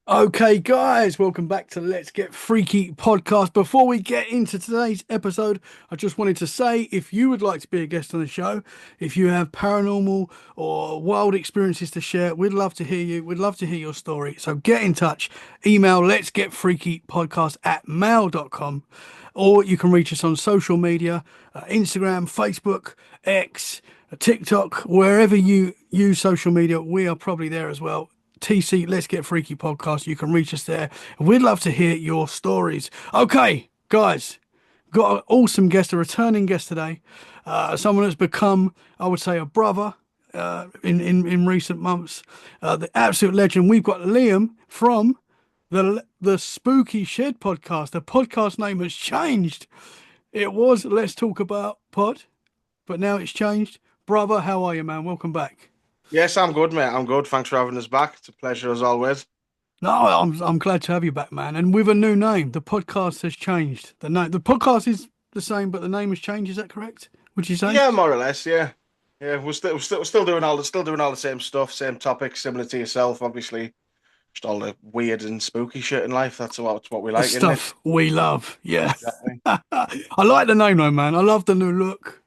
Okay, guys, welcome back to Let's Get Freaky podcast. Before we get into today's episode, I just wanted to say if you would like to be a guest on the show, if you have paranormal or wild experiences to share, we'd love to hear you. We'd love to hear your story. So get in touch. Email let's get freaky podcast at mail.com, or you can reach us on social media, Instagram, Facebook, X, TikTok, wherever you use social media, we are probably there as well. TC Let's Get Freaky podcast. You can reach us there. We'd love to hear your stories. Okay, guys, got an awesome guest, a returning guest today. Someone that's become, I would say, a brother in recent months. The absolute legend. We've got Liam from the Spooky Shed podcast. The podcast name has changed. It was Let's Talk About Pod, but now it's changed. Brother, how are you, man? Welcome back. Yes, I'm good, mate. I'm good. Thanks for having us back. It's a pleasure as always. No, I'm glad to have you back, man. And with a new name, the podcast has changed. The podcast is the same, but the name has changed. Is that correct? Would you say? Yeah, more or less. Yeah, yeah. We're still doing all the same stuff, same topics, similar to yourself. Obviously, just all the weird and spooky shit in life. That's what we The like, isn't it? stuff we love. Yeah. Exactly. I like the name though, man. I love the new look.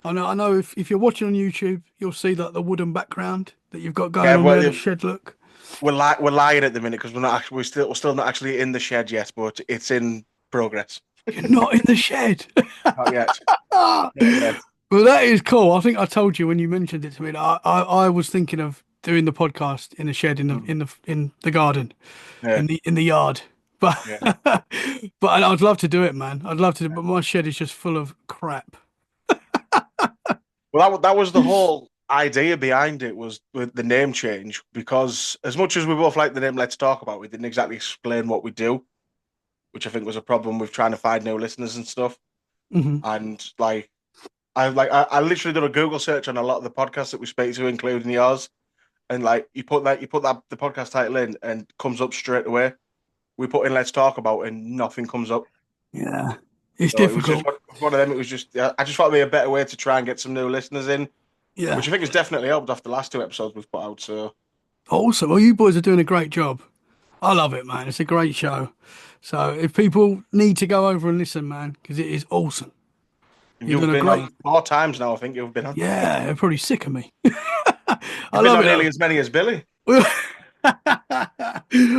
I know if you're watching on YouTube, you'll see that the wooden background that you've got going Yeah, on there, the well, shed look. we're lying at the minute because we're still not actually in the shed yet, but it's in progress. You're not in the shed. Not yet. Not yet. Well, that is cool. I think I told you when you mentioned it to me. That I was thinking of doing the podcast in the shed Mm. in the garden, Yeah, in the yard. But yeah. but I'd love to do it, man. I'd love to, but my shed is just full of crap. Well, that was the whole idea behind it was with the name change because as much as we both like the name Let's Talk About, we didn't exactly explain what we do, which I think was a problem with trying to find new listeners and stuff. Hmm. And I literally did a Google search on a lot of the podcasts that we speak to, including yours. And like you put that the podcast title in and it comes up straight away. We put in Let's Talk About and nothing comes up. Yeah, it's So it was just difficult. one of them. It was just I just thought it'd be a better way to try and get some new listeners in, Yeah, which I think has definitely helped after the last two episodes we've put out. So awesome. Well, you boys are doing a great job. I love it, man. It's a great show. So if people need to go over and listen, man, because it is awesome. You've you've done a been great. on 4 times now. I think you've been on. Yeah, they're probably sick of me. I You've been love on it nearly though. as many as Billy. We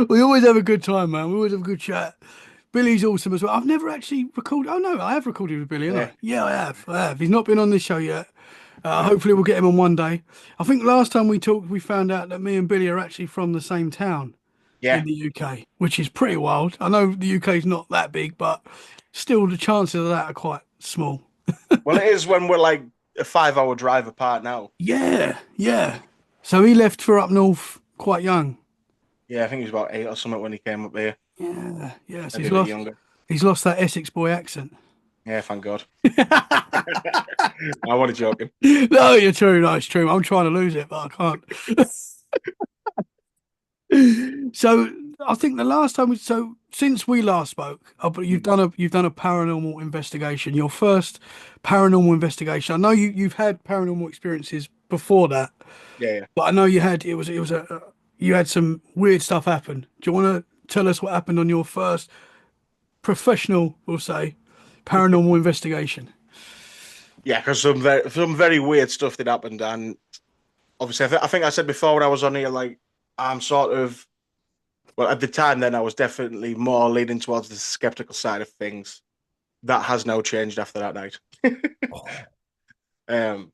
we always have a good time, man. We always have a good chat. Billy's awesome as well. I've never actually recorded. Oh no, I have recorded with Billy, haven't Yeah, I? Yeah, I have. I have. He's not been on this show yet. Hopefully, we'll get him on one day. I think last time we talked, we found out that me and Billy are actually from the same town yeah. in the UK, which is pretty wild. I know the UK is not that big, but still, the chances of that are quite small. Well, it is when we're like a 5 hour drive apart now. Yeah, yeah. So he left for up north quite young. Yeah, I think he was about 8 or something when he came up here. Yeah, yes. Maybe a bit younger. He's lost that Essex boy accent. Yeah, thank God. I wanted joking. No, you're true. No, it's true. I'm trying to lose it, but I can't. So I think the last time so since we last spoke, but you've done a paranormal investigation. Your first paranormal investigation. I know you've had paranormal experiences before that, Yeah, yeah. but I know it was you had some weird stuff happen. Do you want to tell us what happened on your first professional, we'll say, paranormal investigation? Yeah, because some very weird stuff did happen, and obviously, I think I said before when I was on here, like I'm sort of well at the time. Then I was definitely more leaning towards the skeptical side of things. That has now changed after that night. Um,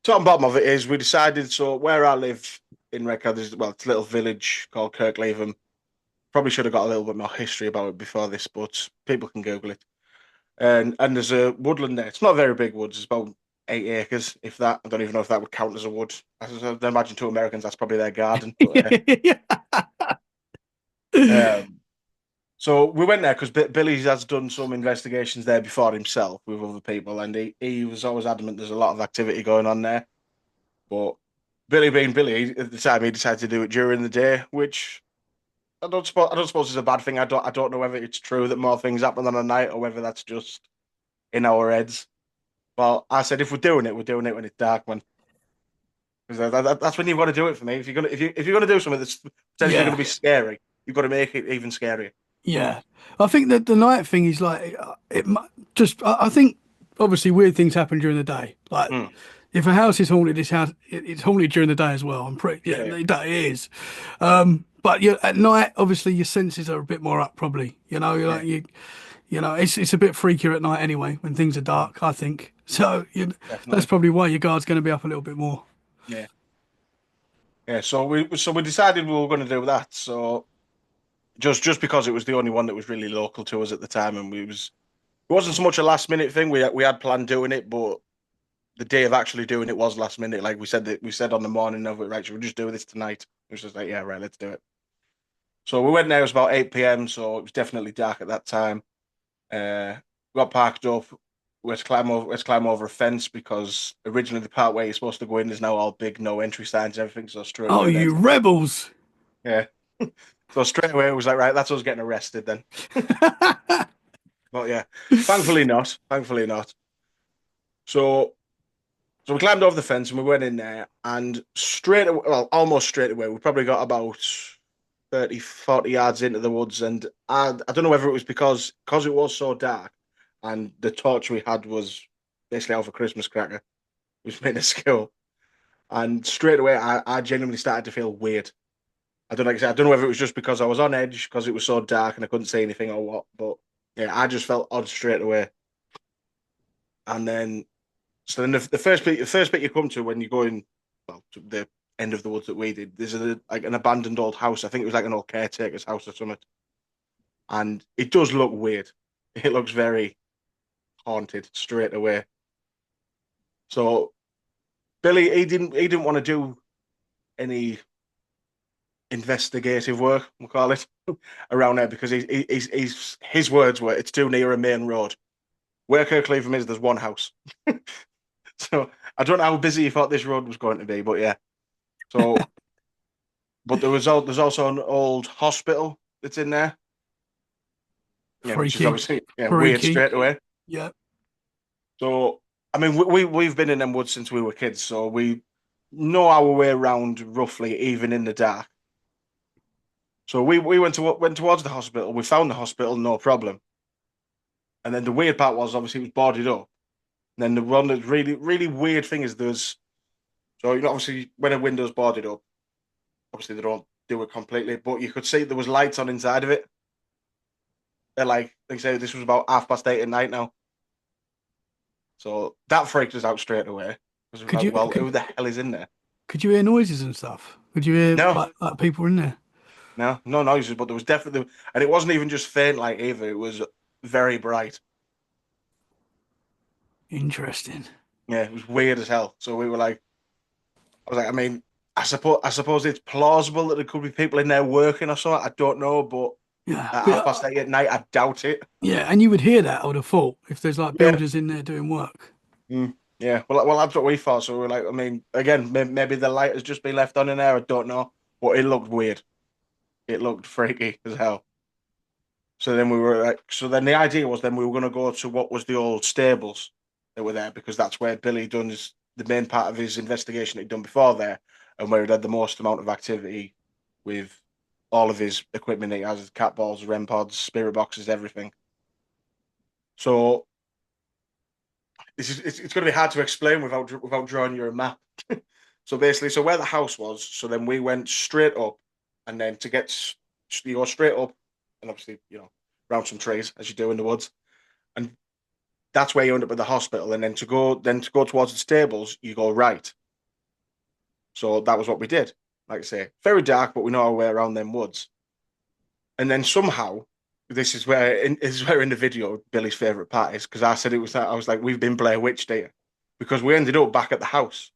Top and bottom of it is we decided. So where I live in Redcar, there's it's a little village called Kirkleatham. Probably should have got a little bit more history about it before this, but people can Google it. And there's a woodland there. It's not very big woods. It's about 8 acres, if that. I don't even know if that would count as a wood. I'd imagine to Americans that's probably their garden. But Yeah. um, so we went there because Billy has done some investigations there before himself with other people, and he was always adamant there's a lot of activity going on there. But Billy being Billy, at the time he decided to do it during the day, which I don't suppose is a bad thing. I don't know whether it's true that more things happen on a night or whether that's just in our heads. But I said if we're doing it when it's dark, man. Because that's when you've got to do it for me. If you're gonna do something that's potentially going to Yeah. be scary, you've got to make it even scarier. Yeah, I think that the night thing is like just. I think obviously weird things happen during the day. Like Mm. if a house is haunted, it's haunted during the day as well. I'm pretty yeah, Yeah, it is. But yeah, at night, obviously your senses are a bit more up. Probably, you know, you're yeah, like you know, it's a bit freakier at night anyway when things are dark. I think so. That's definitely. probably why your guard's going to be up a little bit more. Yeah, yeah. So we decided we were going to do that. So just because it was the only one that was really local to us at the time, and it wasn't so much a last minute thing. We had planned doing it, but the day of actually doing it was last minute. Like we said on the morning of it, right? Should we just do this tonight? It was just like, yeah, right, let's do it. So we went there. It was about 8 p.m., so it was definitely dark at that time. Got parked up. Let's climb over a fence because originally the part where you're supposed to go in is now all big no entry signs and everything. So straight Oh, away then, you rebels! yeah. So straight away it was like, right, that's us getting arrested then. But yeah, thankfully not. Thankfully not. So so we climbed over the fence and we went in there and straight away, well, almost straight away, we probably got about 30, 40 yards into the woods. And I don't know whether it was because it was so dark and the torch we had was basically out of a Christmas cracker. It was made of skill. And straight away, I genuinely started to feel weird. I don't know, like I said, I don't know whether it was just because I was on edge because it was so dark and I couldn't see anything or what, but yeah, I just felt odd straight away. And then So then the first bit you come to when you go in, well, to the end of the woods that we did, there's like an abandoned old house. I think it was like an old caretaker's house or something, and it does look weird. It looks very haunted straight away. So Billy, he didn't want to do any investigative work, we'll call it, around there because his words were it's too near a main road. Where Kirkleatham is, there's one house. So I don't know how busy he thought this road was going to be, but yeah. So but there's also an old hospital that's in there, yeah, which is Freaky, obviously weird freaky. straight away. Yeah, So I mean, we've been in them woods since we were kids, so we know our way around roughly, even in the dark. So we went towards the hospital. We found the hospital, no problem. And then the weird part was obviously it was boarded up. And then the one that's really weird thing is there's so you know obviously when a window's boarded up, obviously they don't do it completely, but you could see there was lights on inside of it. They're like they say this was about 8:30 at night now. So that freaked us out straight away. Because we're could like, you well, could who the hell is in there? could you hear noises and stuff? Could you hear No, like people in there? no noises, but there was definitely, and it wasn't even just faint light either. It was very bright. Interesting. Yeah, it was weird as hell. So we were like, I was like, I mean, I suppose it's plausible that there could be people in there working or something. I don't know, but Yeah, at but, 8:30 at night, I doubt it. yeah, and you would hear that. I would have thought if there's like Yeah, builders in there doing work. yeah. Well, that's what we thought. So we were like, I mean, again, maybe the light has just been left on in there. I don't know, but it looked weird. It looked freaky as hell. So then we were like, so then the idea was then we were going to go to what was the old stables that were there because that's where Billy done the main part of his investigation he'd done before there, and where he'd had the most amount of activity with all of his equipment. He has his cat balls, REM pods, spirit boxes, everything. So it's going to be hard to explain without drawing you a map. So basically, so where the house was, so then we went straight up, and then you go straight up, and obviously around some trees as you do in the woods, and that's where you end up at the hospital. And then to go towards the stables, you go right. So that was what we did. Like I say, very dark, but we know our way around them woods. And then somehow, this is where in the video Billy's favorite part is because I said it was that I was like, we've been Blair Witched here because we ended up back at the house,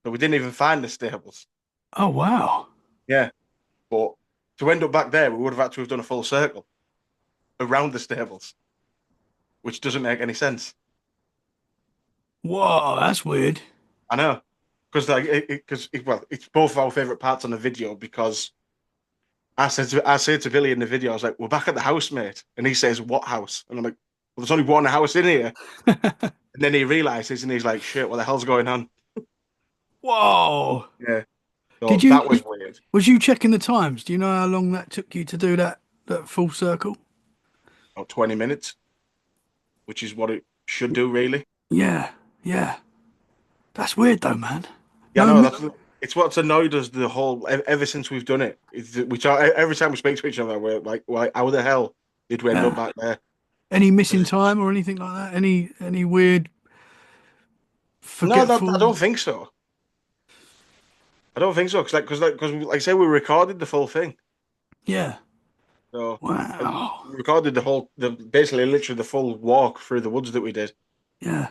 so we didn't even find the stables. Oh wow. Yeah, but to end up back there, we would have had to have done a full circle around the stables, which doesn't make any sense. Whoa, that's weird. I know, because well, it's both of our favorite parts on the video because I said to Billy in the video, I was like, "We're back at the house, mate," and he says, "What house?" And I'm like, "Well, there's only one house in here." And then he realizes, and he's like, "Shit, what the hell's going on?" Whoa. Yeah. So Did you that was weird. was you checking the times? Do you know how long that took you to do that full circle? About 20 minutes, which is what it should do, really. Yeah, yeah. That's weird though, man. Yeah, No, no, it's what's annoyed us the whole ever since we've done it. Every time we speak to each other, we're like, "Why? How the hell did we end up yeah. back there?" Any missing Because time or anything like that? Any weird no, I forgetful? don't think so. I don't think so. Because I say, we recorded the full thing. Yeah. So Wow. we recorded the basically literally the full walk through the woods that we did. Yeah.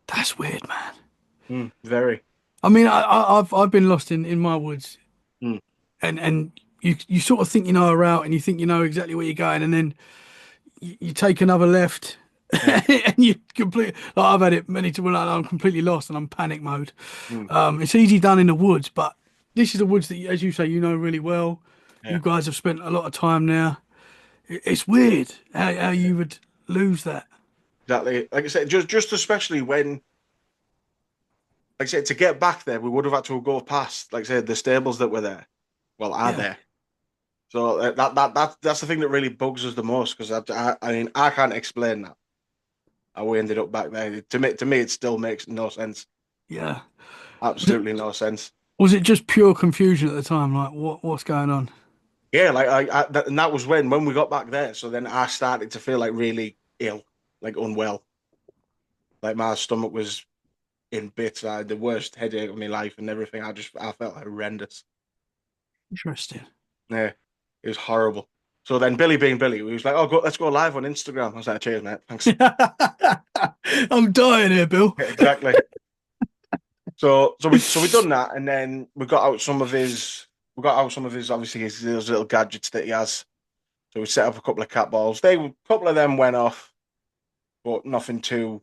That's weird, man. Very. I mean, I've been lost in my woods, Mm, and you sort of think you know a route, and you think you know exactly where you're going, and then you take another left, yeah. and you complete. Like I've had it many times when I'm completely lost and I'm panic mode. Mm, It's easy done in the woods, but this is the woods that, as you say, you know really well. You yeah. guys have spent a lot of time there. It's weird how Yeah. you would lose that. Exactly. Like I said, just especially when, like I said, to get back there, we would have had to go past, like I said, the stables that were there. Well, are Yeah, there? So that's the thing that really bugs us the most because I mean I can't explain that how we ended up back there. To me, it still makes no sense. yeah. Was it Absolutely no sense. was it just pure confusion at the time? Like what's going on? Yeah, and that was when we got back there. So then I started to feel like really ill, like unwell. Like my stomach was in bits. I had the worst headache of my life and everything. I felt horrendous. Interesting. Yeah, it was horrible. So then Billy being Billy, he was like, "Oh, let's go live on Instagram." I was like, "Cheers, mate. Thanks." I'm dying here, Bill. Yeah, exactly. So we done that, and then we got out some of his obviously his little gadgets that he has. So we set up a couple of cat balls. A couple of them went off, but nothing too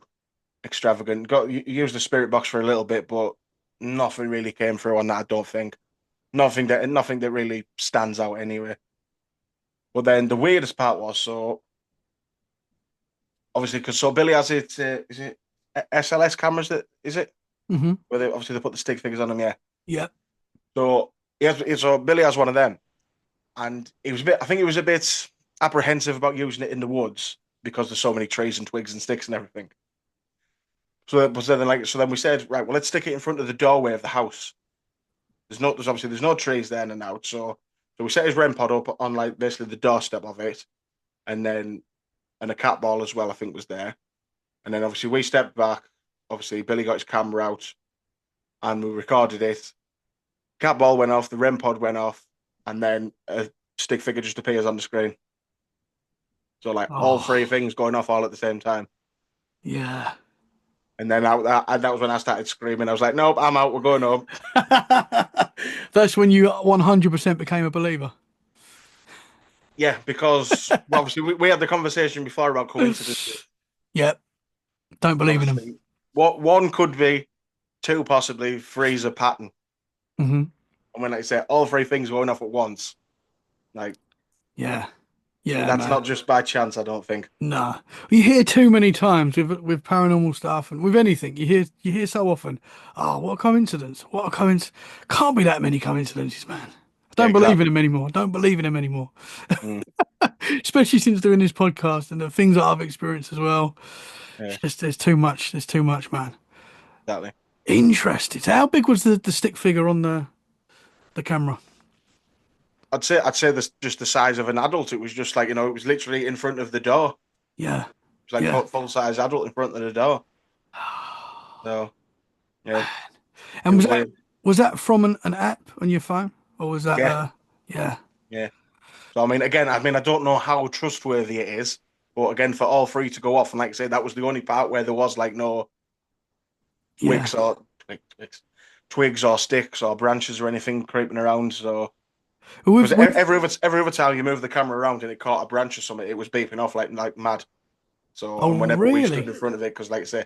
extravagant. Got used the spirit box for a little bit, but nothing really came through on that. I don't think nothing that really stands out anyway. But then the weirdest part was obviously because Billy has is it SLS cameras that is it Hmm. where obviously they put the stick figures on them, yeah. Yeah. So Billy has one of them, and he was a bit. I think he was a bit apprehensive about using it in the woods because there's so many trees and twigs and sticks and everything. So then we said, right, well, let's stick it in front of the doorway of the house. There's no trees there and out. So we set his REM pod up on like basically the doorstep of it, and then and a cat ball as well, I think was there. And then obviously we stepped back. Obviously Billy got his camera out and we recorded it. Cat ball went off, the REM pod went off, and then a stick figure just appears on the screen. So like all three Oh, things going off all at the same time. yeah. And then that was when I started screaming. I was like, "Nope, I'm out. We're going home." That's when you 100% became a believer. Yeah, because well, obviously we had the conversation before about coincidences, Yep. Don't and believe in them. obviously what one could be, two possibly, three's a pattern. Hmm. And when I say all three things going off at once, like Yeah. Yeah, that's man. not just by chance. I don't think. Nah. You hear too many times with paranormal stuff and with anything. You hear so often. Oh, what a coincidence. What a coincidence. Can't be that many coincidences, man. I Yeah, don't believe in exactly. them anymore. Don't believe in them anymore. Mm, Especially since doing this podcast and the things that I've experienced as well. It's yeah, just there's too much. There's too much, man. exactly. Interesting. So how big was the stick figure on the camera? I'd say this just the size of an adult. It was just like it was literally in front of the door. Yeah. It's like Yeah. full size adult in front of the door. So yeah, it And was weird. was that from an app on your phone? Or was that Yeah, yeah. yeah. So I mean, I don't know how trustworthy it is, but again, for all three to go off, and like I say, that was the only part where there was like no Yeah. twigs or twigs or sticks or branches or anything creeping around. So because With every other time you move the camera around and it caught a branch or something, it was beeping off like mad. So oh and whenever we stood really? in front of it, because like I say,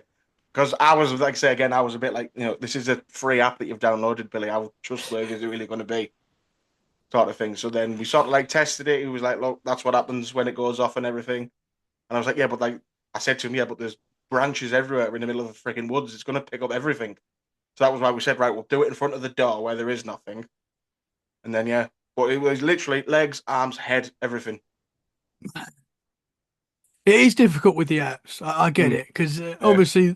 because I was like I say again, I was a bit like this is a free app that you've downloaded, Billy. How trustworthy is it really going to be? Sort of thing. So then we sort of like tested it. He was like, "Look, that's what happens when it goes off and everything." And I was like, "Yeah, but like I said to him, yeah, but there's branches everywhere in the middle of the freaking woods. It's going to pick up everything." So that was why we said, right, we'll do it in front of the door where there is nothing. And then, yeah. But it was literally legs, arms, head, everything. It is difficult with the apps. I get Mm, it because yeah, obviously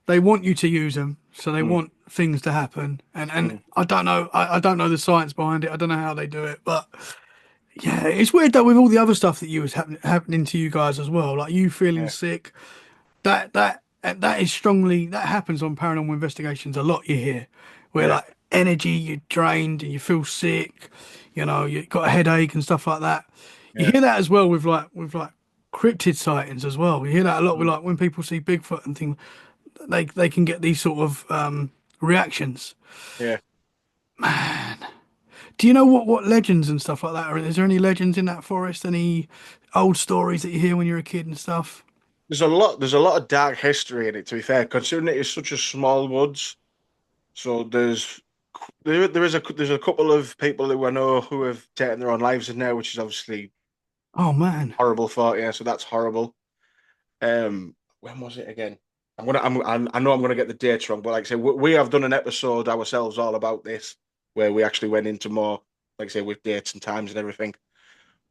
they want you to use them, so they mm, want things to happen. And mm, I don't know, I don't know the science behind it. I don't know how they do it, but yeah, it's weird that with all the other stuff that you was happening to you guys as well, like you feeling yeah, sick, that is strongly that happens on paranormal investigations a lot. You hear where yeah, like energy, you're drained and you feel sick, you got a headache and stuff like that. You yeah. hear that as well with like cryptid sightings as well. You hear that a lot with Mm, like when people see Bigfoot and things, they can get these sort of reactions. yeah. Man, do you know what legends and stuff like that are? Is there any legends in that forest? Any old stories that you hear when you're a kid and stuff? There's a lot of dark history in it, to be fair, considering it is such a small woods. So there's a couple of people who I know who have taken their own lives in there, which is obviously Oh man. horrible thought, yeah, so that's horrible. When was it again? I know I'm gonna get the dates wrong, but like I say, we have done an episode ourselves all about this, where we actually went into more, like I say, with dates and times and everything.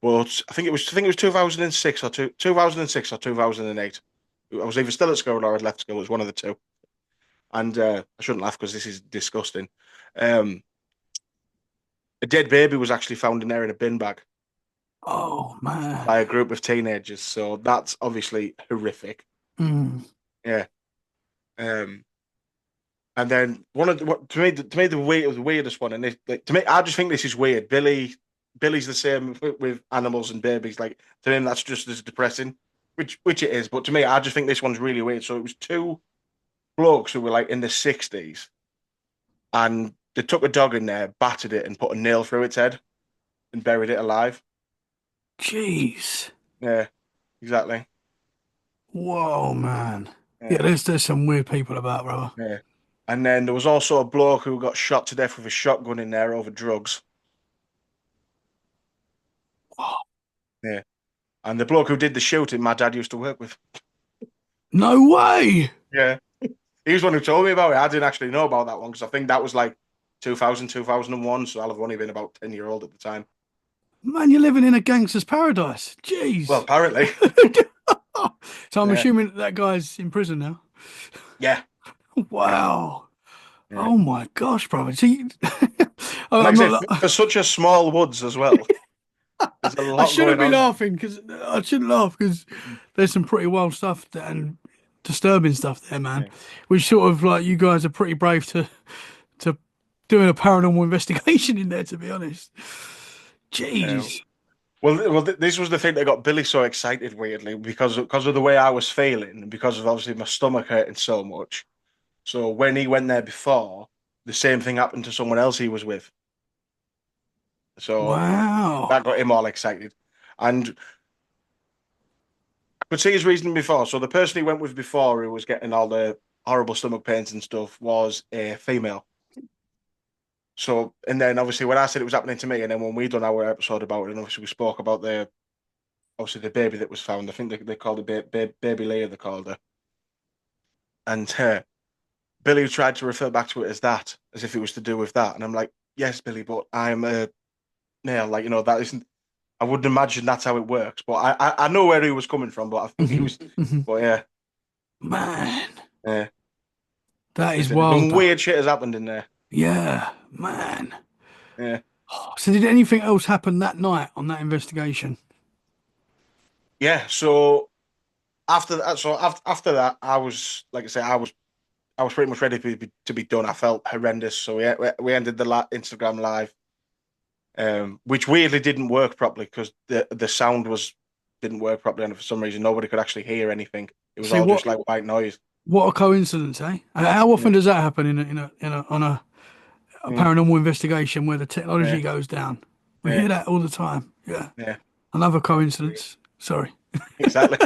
But I think it was 2006 or 2006 or 2008. I was either still at school or I'd left school. It was one of the two. And I shouldn't laugh because this is disgusting. Um, a dead baby was actually found in there in a bin bag Oh man. by a group of teenagers. So that's obviously horrific. Mm. Yeah. Um, and then one of the, what to me the weirdest one, and this, like, to me, I just think this is weird. Billy's the same with animals and babies. Like to him, that's just as depressing, which it is. But to me, I just think this one's really weird. So it was two blokes who were like in the 60s, and they took a dog in there, battered it, and put a nail through its head and buried it alive. Jeez. Yeah, exactly. Whoa, man. Yeah, Yeah, there's some weird people about, brother. yeah. And then there was also a bloke who got shot to death with a shotgun in there over drugs. Oh, Yeah. And the bloke who did the shooting, my dad used to work with. no way. Yeah. He was the one who told me about it. I didn't actually know about that one because I think that was like 2000, 2001. So I'll have only been about 10-year-old at the time. Man, you're living in a gangster's paradise. Well, Jeez. apparently. So I'm Yeah. assuming that guy's in prison now. Yeah. Yeah. Wow. Yeah. Oh my gosh, brother. See, And I'm like I not. say, for such a small woods as well, there's a I lot shouldn't going be on. laughing because I shouldn't laugh because there's some pretty wild stuff there and disturbing stuff there, man. Yeah. Which sort of like you guys are pretty brave to doing a paranormal investigation in there, to be honest. Yeah. Jeez. This was the thing that got Billy so excited, weirdly, because of the way I was feeling and because of obviously my stomach hurting so much. So when he went there before, the same thing happened to someone else he was with. So that Wow. got him all excited. And I could see his reasoning before. So the person he went with before, who was getting all the horrible stomach pains and stuff, was a female. So, and then obviously when I said it was happening to me, and then when we done our episode about it, and obviously we spoke about obviously the baby that was found. I think they called it baby Leah, they called her. And Billy tried to refer back to it as that, as if it was to do with that. And I'm like, yes, Billy, but I'm a male. Like, that isn't, I wouldn't imagine that's how it works. But I know where he was coming from, but I think he Mhm, was, mhm. but yeah, Man, yeah. that is wild, Some though. weird shit has happened in there. Yeah, man. Yeah. Oh, so did anything else happen that night on that investigation? Yeah. So after that, I was, like I say, I was pretty much ready to be done. I felt horrendous. So we ended the Instagram live, which weirdly didn't work properly because the sound didn't work properly, and for some reason nobody could actually hear anything. It was See all just what like white noise. what a coincidence, eh? And how Yeah, often does that happen in a on a mm, paranormal investigation where the yeah, technology goes down? We yeah, hear that all the time. Yeah, yeah. another coincidence. Sorry. Exactly.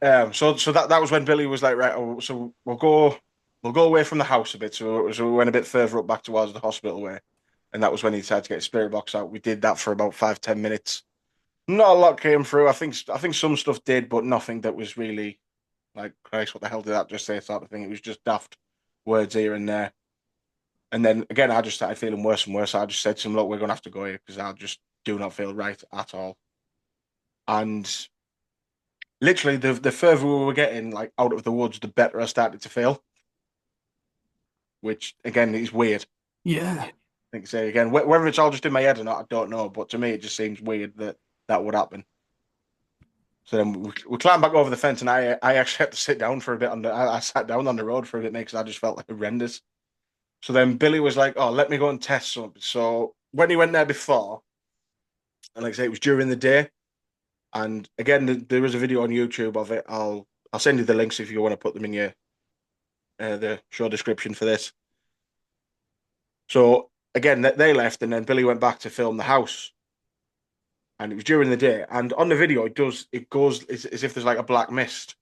So that was when Billy was like, right, oh, so we'll go away from the house a bit. So we went a bit further up back towards the hospital way, and that was when he decided to get his spirit box out. We did that for about 5-10 minutes. Not a lot came through. I think some stuff did, but nothing that was really like, Christ, what the hell did that just say? Sort of thing. It was just daft words here and there. And then again, I just started feeling worse and worse. I just said to him, look, we're going to have to go here because I just do not feel right at all. And literally, the further we were getting like out of the woods, the better I started to feel, which again is weird. Yeah. I think say again, whether it's all just in my head or not, I don't know. But to me, it just seems weird that that would happen. So then we climbed back over the fence, and I actually had to sit down for a bit. I sat down on the road for a bit because I just felt like horrendous. So then Billy was like, "Oh, let me go and test something." So when he went there before, and like I say, it was during the day. And again, there is a video on YouTube of it. I'll send you the links if you want to put them in your the show description for this. So again, they left, and then Billy went back to film the house, and it was during the day. And on the video, it goes as if there's like a black mist.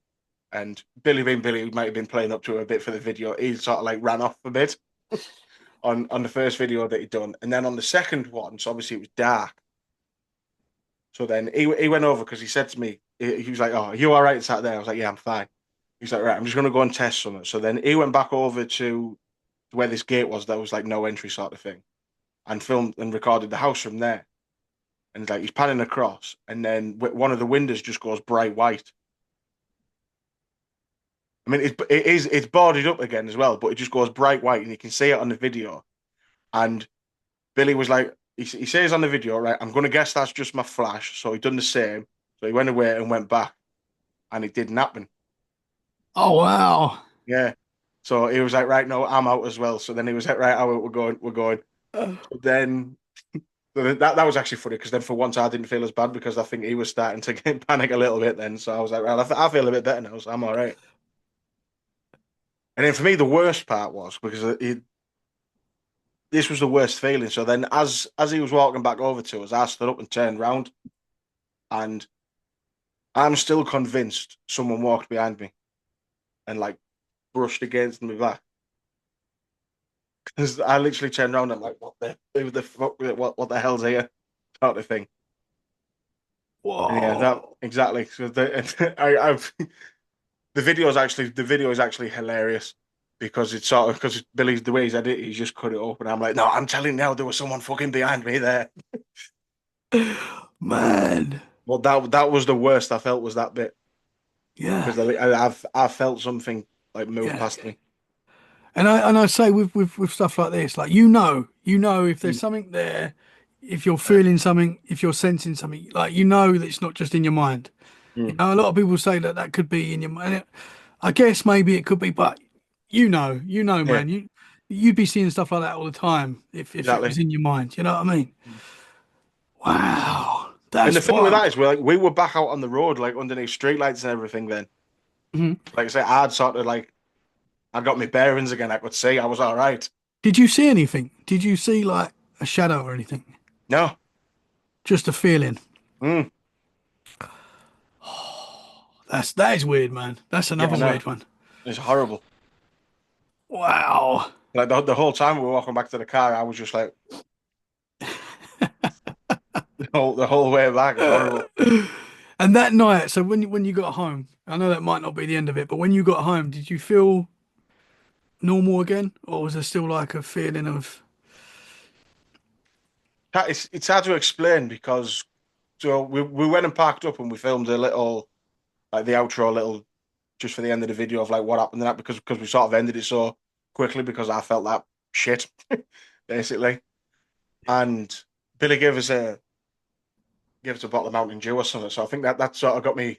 And Billy being Billy, who might have been playing up to it a bit for the video, he sort of like ran off a bit on the first video that he'd done, and then on the second one, so obviously it was dark. So then he went over because he said to me, he was like, "Oh, are you all right sat there?" I was like, "Yeah, I'm fine." He's like, "Right, I'm just gonna go and test something." So then he went back over to where this gate was that was like no entry sort of thing, and filmed and recorded the house from there. And like he's panning across, and then one of the windows just goes bright white. I mean, it's boarded up again as well, but it just goes bright white, and you can see it on the video. And Billy was like, he says on the video, right, I'm going to guess that's just my flash. So he done the same. So he went away and went back, and it didn't happen. Oh wow. Yeah. So he was like, right, no, I'm out as well. So then he was like, right, we're going, we're going. So then so that was actually funny because then for once I didn't feel as bad because I think he was starting to get panic a little bit then. So I was like, well, I feel a bit better now, so I'm all right. And then for me, the worst part was because this was the worst feeling. So then as he was walking back over to us, I stood up and turned round, and I'm still convinced someone walked behind me and like brushed against me back. Because I literally turned around and I'm like, who the fuck, what the hell's here? Sort of thing. And yeah, that Whoa. exactly. So I've the video is actually hilarious because it's sort of because Billy's the way he's edited, he's just cut it open. I'm like, no, I'm telling you now, there was someone fucking behind me there. Man. Well, that was the worst I felt was that bit Yeah. because I felt something like move Yeah. past me. And I say with stuff like this, like you know if there's Mm. something there, if you're Yeah. feeling something, if you're sensing something, like you know that it's not just in your mind. You Mm. know, a lot of people say that that could be in your mind. I guess maybe it could be, but Yeah, man, you'd be seeing stuff like that all the time if it exactly. was in your mind. You know what I mean? Wow, And the that's thing with that wild. is, we were back out on the road, like underneath streetlights and everything. Then, Mhm. like I say, I'd sort of like I got my bearings again. I could see I was all right. Did you see anything? Did you see like a shadow or anything? No, Just a feeling. mm. That is weird, man. That's Yeah, another no, weird one. it's horrible. Wow. Like the whole time we were walking back to the car, I was just like the whole way back. It's horrible. And that night, so when you got home, I know that might not be the end of it, but when you got home, did you feel normal again, or was there still like a feeling of It's hard to explain because so we went and parked up and we filmed a little like the outro, little just for the end of the video of like what happened in that because we sort of ended it so quickly because I felt that shit basically. And Billy gave us a bottle of Mountain Dew or something. So I think that sort of got me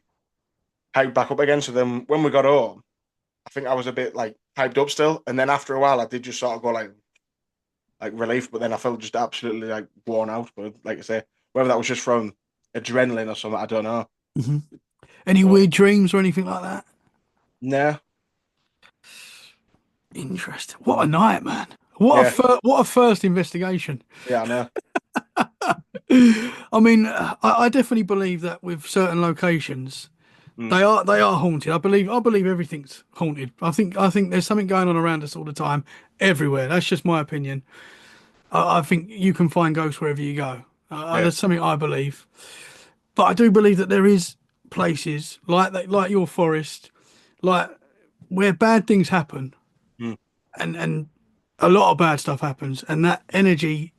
hyped back up again. So then when we got home, I think I was a bit like hyped up still. And then after a while, I did just sort of go like relief, but then I felt just absolutely like worn out. But like I say, whether that was just from adrenaline or something, I don't know. Mhm. Any But weird dreams or anything like that? nah, Interesting. What a night, man. What a yeah, what a first investigation. yeah, I know. I mean, I definitely believe that with certain locations, Mm, they are haunted. I believe everything's haunted. I think there's something going on around us all the time, everywhere. That's just my opinion. I think you can find ghosts wherever you go. yeah, That's something I believe. But I do believe that there is places like that, like your forest, like where bad things happen, mm, and a lot of bad stuff happens, and that energy,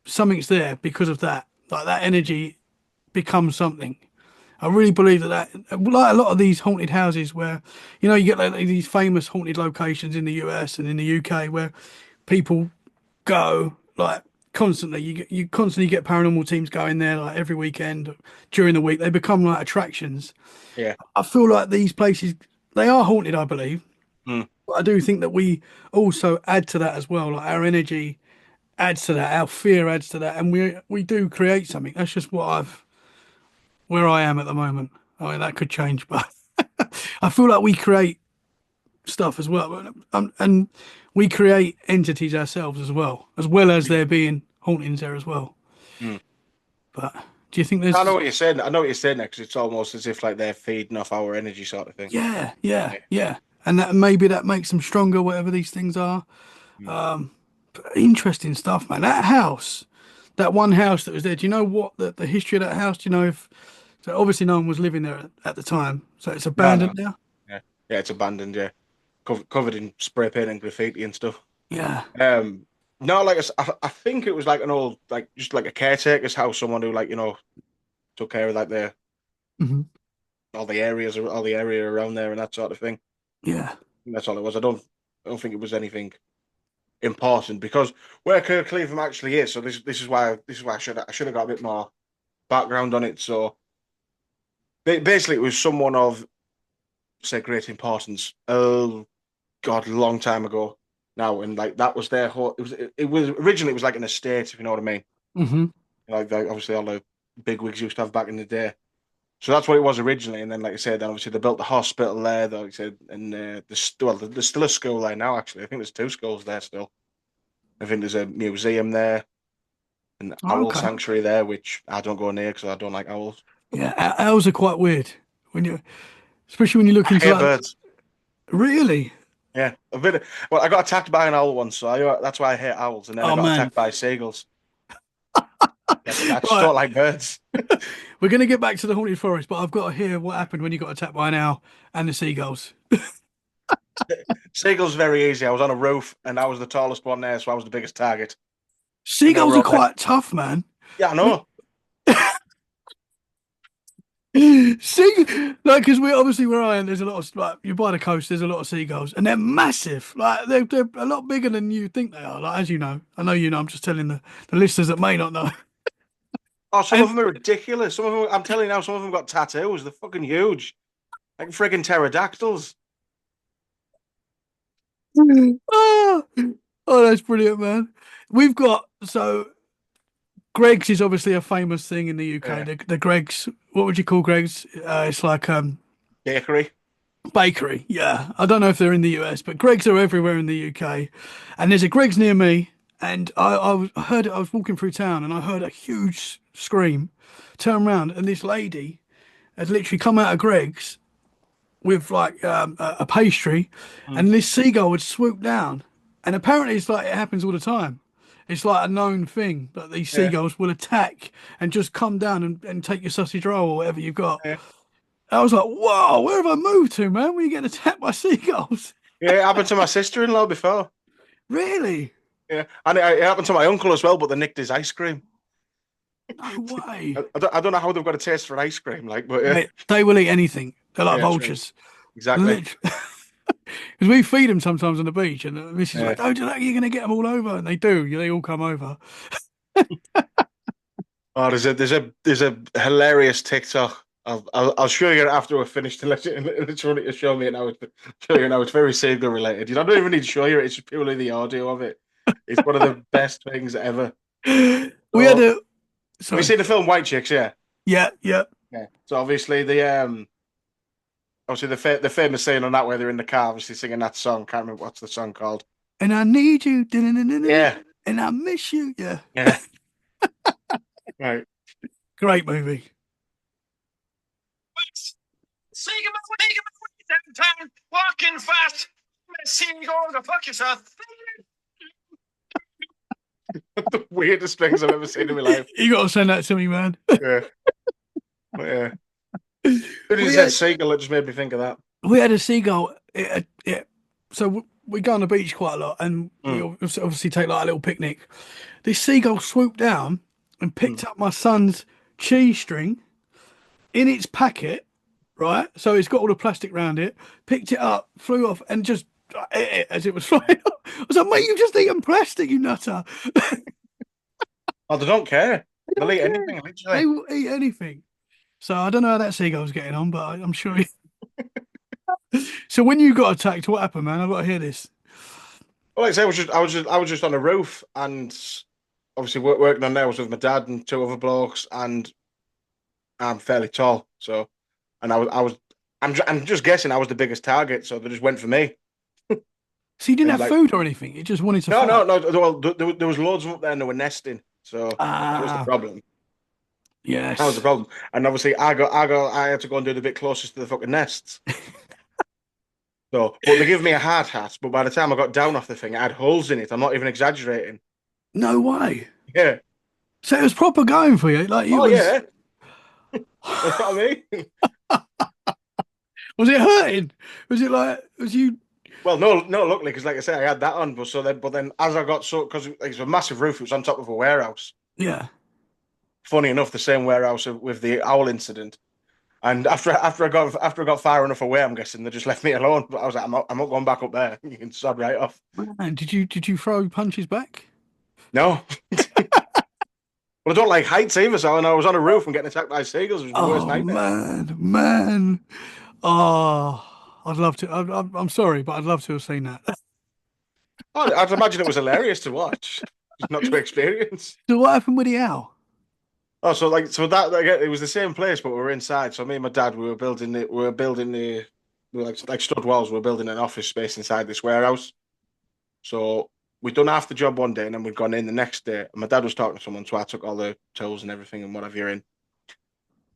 something's there because of that. Like that energy becomes something. I really believe like a lot of these haunted houses where, you get like these famous haunted locations in the US and in the UK where people go like constantly. You constantly get paranormal teams going there like every weekend during the week. They become like attractions. Yeah. I feel like these places, they are haunted, I believe. Mm. But I do think that we also add to that as well. Like our energy adds to that, our fear adds to that, and we do create something. That's just where I am at the moment. I mean, that could change, but I feel like we create stuff as well, and we create entities ourselves as well as there being hauntings there as well. Mm. But do you think I know there's? what you're saying. I know what you're saying because it's almost as if like they're feeding off our energy sort of thing. Yeah, yeah, Yeah. yeah, and that maybe that makes them stronger, whatever these things are. Mm. Interesting stuff, man. That house, that one house that was there. Do you know what the history of that house? Do you know if? So obviously no one was living there at the time, so it's No, abandoned no. now. Yeah. Yeah, it's abandoned. Yeah. Covered in spray paint and graffiti and stuff. Yeah. Um, no, like I think it was like an old, like just like a caretaker's house, someone who like took care of like the Hmm. all the area around there and that sort of thing. Yeah. And that's all it was. I don't think it was anything important because where Kirk Cleveland actually is. So this is why I should have got a bit more background on it. So basically, it was someone of say great importance. Oh God, a long time ago now, and like that was their whole. It was originally it was like an estate, if you know what I mean. Hmm. Like obviously all the big wigs used to have back in the day. So that's what it was originally, and then like I said, then obviously they built the hospital there. Like I said, and there's still a school there now. Actually, I think there's two schools there still. I think there's a museum there, an owl Okay. sanctuary there, which I don't go near because I don't like owls. Yeah, owls are quite weird when you, especially when you look I into hate like, birds. really? Yeah, well, I got attacked by an owl once, so that's why I hate owls. And then I Oh got man. attacked by seagulls. I just Right. don't like birds. We're gonna get back to the haunted forest, but I've got to hear what happened when you got attacked by an owl and the seagulls. Seagulls very easy. I was on a roof, and I was the tallest one there, so I was the biggest target. And they Seagulls were are all there. quite tough, man. Yeah, I know. Like, because we obviously where I am, there's a lot of like you're by the coast, there's a lot of seagulls, and they're massive. Like they're a lot bigger than you think they are. Like as you know, I know you know. I'm just telling the listeners that may not know. Oh, some of And them are ridiculous. Some of them, I'm telling you now, some of them got tattoos. They're fucking huge, like friggin' pterodactyls. oh, oh, that's brilliant, man. We've got so Greg's is obviously a famous thing in the UK. Yeah, The Greg's, what would you call Greg's? It's like bakery. bakery. Yeah, I don't know if they're in the US, but Greg's are everywhere in the UK. And there's a Greg's near me, and I heard it. I was walking through town, and I heard a huge scream. Turn around, and this lady had literally come out of Greg's with like a pastry, Mm. and this seagull would swoop down. And apparently, it's like it happens all the time. It's like a known thing that these Yeah, seagulls will attack and just come down and take your sausage roll or whatever you've got. yeah, I was like, whoa, where have I moved to, man? When you getting attacked by seagulls? yeah. It happened to my sister-in-law before. Really? Yeah, and it happened to my uncle as well, but they nicked his ice cream. No way. I don't know how they've got a taste for ice cream, like, but yeah, Mate, they will eat anything. They're like yeah, true, vultures. exactly. Literally. Because we feed them sometimes on the beach, and the missus is Yeah. like, "Don't do that, you're going to get them all over." And they do. They all come over. Oh, there's a hilarious TikTok. I'll show you after we're finished. Unless it's running to show me it now. Show you now. It's very Sega related. You don't even need to show you it. It's just purely the audio of it. It's one of the best things ever. We had So, a. have you Sorry. seen the film White Chicks? Yeah. Yeah, yeah. Yeah. So obviously the famous scene on that where they're in the car, obviously singing that song. Can't remember what's the song called. And I need you. Yeah. And I miss you. Yeah. Yeah. Right. Great movie. Time, walking fast. Seeing you going to fuck yourself. The weirdest things I've ever seen in my life. You got to send that to me, man. Yeah. But yeah. When you We said had, seagull, it just made me think of that. we had a seagull. So we go on the beach quite a lot, and we Mm, obviously take like a little picnic. This seagull swooped down and mm. picked up my son's cheese string in its packet, right? So it's got all the plastic around it. Picked it up, flew off, and just ate it as it was flying off. I was like, mate, you've just eaten plastic, you nutter. Oh, they don't care. They They'll don't eat care. anything, They literally. will eat anything. So I don't know how that seagull's getting on, but I'm sure. So when you got attacked, what happened, man? I've got to hear this. Well, like I say, I was just on a roof, and obviously working on there was with my dad and two other blokes, and I'm fairly tall, so and I'm just guessing I was the biggest target, so they just went for me. So you didn't And have like, food or anything. You just wanted to no, fight. no, no. Well, there was loads of them up there, and they were nesting, so that was the Ah, problem. That was the yes. problem. And obviously, I had to go and do the bit closest to the fucking nests. So, but they give me a hard hat. But by the time I got down off the thing, it had holes in it. I'm not even exaggerating. No way. Yeah. So it was proper going for you. Like you Oh was. yeah. That's what I mean. Was it hurting? Was it like? Was you? Well, no, no. Luckily, because like I said, I had that on. But then as I got so because it's a massive roof, it was on top of a warehouse. Yeah. Funny enough, the same warehouse with the owl incident. And after I got far enough away, I'm guessing they just left me alone. But I was like, I'm not going back up there. You can sod right off. Man, did you throw punches back? No. Well, I don't like heights either, so and I was on a roof and getting attacked by seagulls. It was my worst Oh nightmare. man, man. Oh, I'd love to. I'm sorry, but I'd love to have seen that. Oh, I'd imagine it was hilarious to watch, just not to experience. So what happened with the owl? Oh, so that again, it was the same place, but we were inside. So me and my dad, we were like stud walls. We were building an office space inside this warehouse. So we'd done half the job one day, and then we'd gone in the next day. And my dad was talking to someone, so I took all the tools and everything and whatever you're in.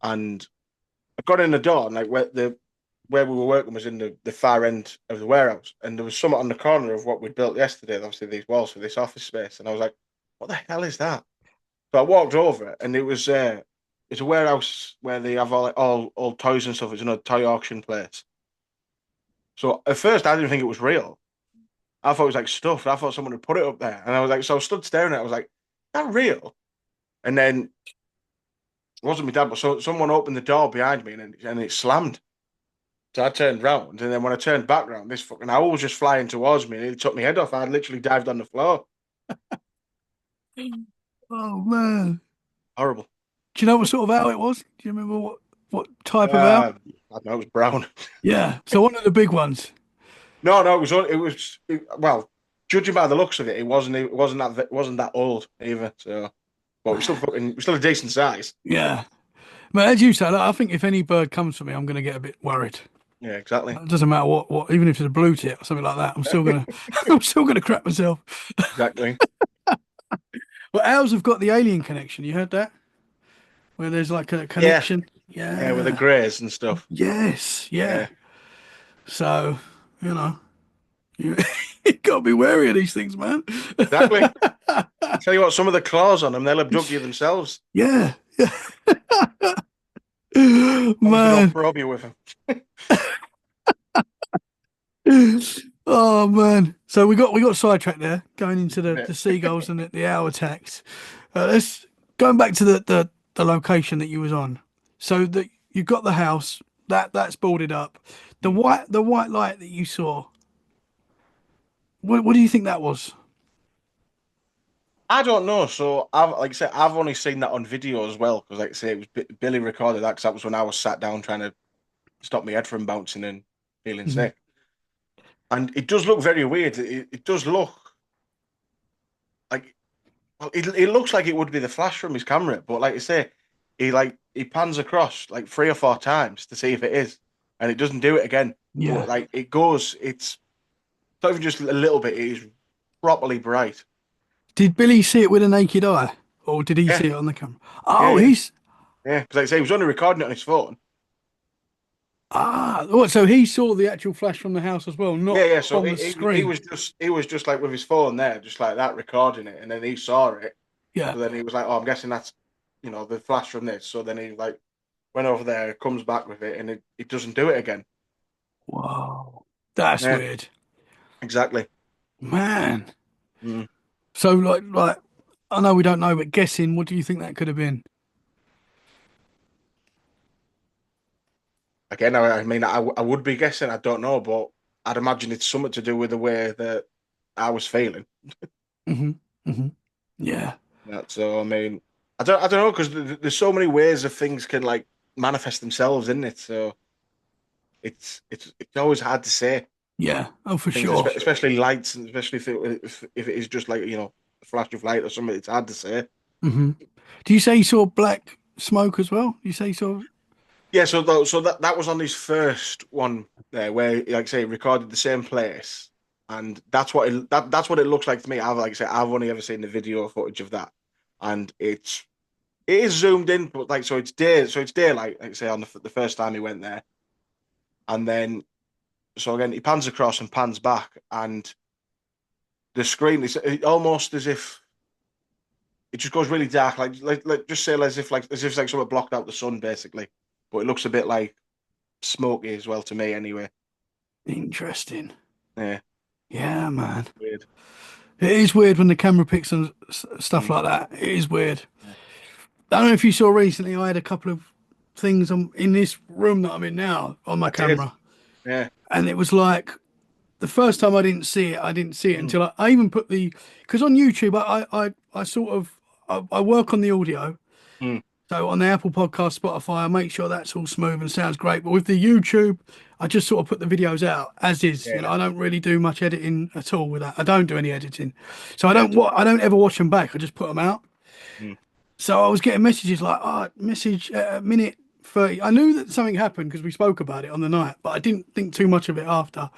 And I got in the door, and like where we were working was in the far end of the warehouse, and there was something on the corner of what we'd built yesterday. Obviously, these walls for this office space, and I was like, "What the hell is that?" So I walked over, and it's a warehouse where they have all toys and stuff. It's a toy auction place. So at first, I didn't think it was real. I thought it was like stuff. I thought someone had put it up there, and I was like, so I stood staring at it. I was like, "That real?" And then it wasn't my dad, but someone opened the door behind me, and it slammed. So I turned round, and then when I turned back round, this fucking owl was just flying towards me, and it took my head off. I literally dived on the floor. Oh man. Horrible. Do you know what sort of owl it was? Do you remember what type of owl? I don't know, it was brown. Yeah. So one of the big ones. No, no, well, judging by the looks of it, it wasn't that old either. So, but we're still a decent size. Yeah. But as you say, like, I think if any bird comes for me, I'm going to get a bit worried. Yeah, exactly. It doesn't matter what, even if it's a blue tit or something like that, I'm still gonna, I'm still gonna crap myself. Exactly. Well, owls have got the alien connection. You heard that? Where there's like a Yeah, connection. yeah, with the Yeah. greys and stuff. Yes. Yeah. Yeah, So, you know, you, you gotta be wary of these things, man. exactly. Tell you what, some of the claws on them, they'll abduct you themselves. Yeah. Yeah. As long as they don't Man. probe you with them. Oh man. So we got sidetracked there, going into the, Yeah. the seagulls and the owl attacks. Let's going back to the location that you was on. So that you got the house that's boarded up. The white light that you saw. What do you think that was? I don't know. So like I said, I've only seen that on video as well because, like I say, it was Billy recorded that because that was when I was sat down trying to stop my head from bouncing and feeling Mhm. sick. And it does look very weird. It does look like well, it looks like it would be the flash from his camera, but like I say, he pans across like 3 or 4 times to see if it is, and it doesn't do it again. Yeah. But like it goes, it's not even just a little bit. It is properly bright. Did Billy see it with a naked eye, or did he Yeah, see it on the camera? yeah, Oh, yeah, he's yeah. Because like I say, he was only recording it on his phone. what? So he saw the actual flash from the house as well, Yeah, not yeah. So from the he screen. was just like with his phone there, just like that, recording it, and then he saw it. Yeah. So then he was like, "Oh, I'm guessing that's the flash from this." So then he like went over there, comes back with it, and it doesn't do it again. Whoa. That's Yeah, weird. Exactly. Man. Mm. So like I know we don't know, but guessing, what do you think that could have been? Again, I mean, I would be guessing. I don't know, but I'd imagine it's something to do with the way that I was feeling. Hmm. Hmm. Yeah. So I mean, I don't know because there's so many ways of things can like manifest themselves, isn't it? So it's always hard to say Yeah. Oh, for things, sure. especially lights, and especially if it is just like a flash of light or something. It's hard to say. Hmm. Do you say you saw black smoke as well? You say you saw? Yeah, so that was on his first one there, where like I say, he recorded the same place, and that's what it looks like to me. I've like I say, I've only ever seen the video footage of that, and it is zoomed in, but like so it's daylight, like I say, on the first time he went there, and then so again he pans across and pans back, and the screen is almost as if it just goes really dark, like just say as if it's like someone blocked out the sun basically, but it looks a bit like smoky as well to me anyway. Interesting. Yeah, Yeah, man. weird. It is weird when the camera picks and stuff Mm. like that. It is weird. Yeah. I don't know if you saw recently, I had a couple of things in this room that I'm in now on my I did. camera. Yeah. And it was like the first time I didn't see it Mm. until I even put because on YouTube, I sort of, I work on the audio. Mm. So on the Apple Podcast, Spotify, I make sure that's all smooth and sounds great. But with the YouTube, I just sort of put the videos out as is. You know, Yeah. I don't really do much editing at all with that. I don't do any editing, so Yeah. I don't ever watch them back. I just put them out. Mm. So I was getting messages like, oh, message minute 30. I knew that something happened because we spoke about it on the night, but I didn't think too much of it after.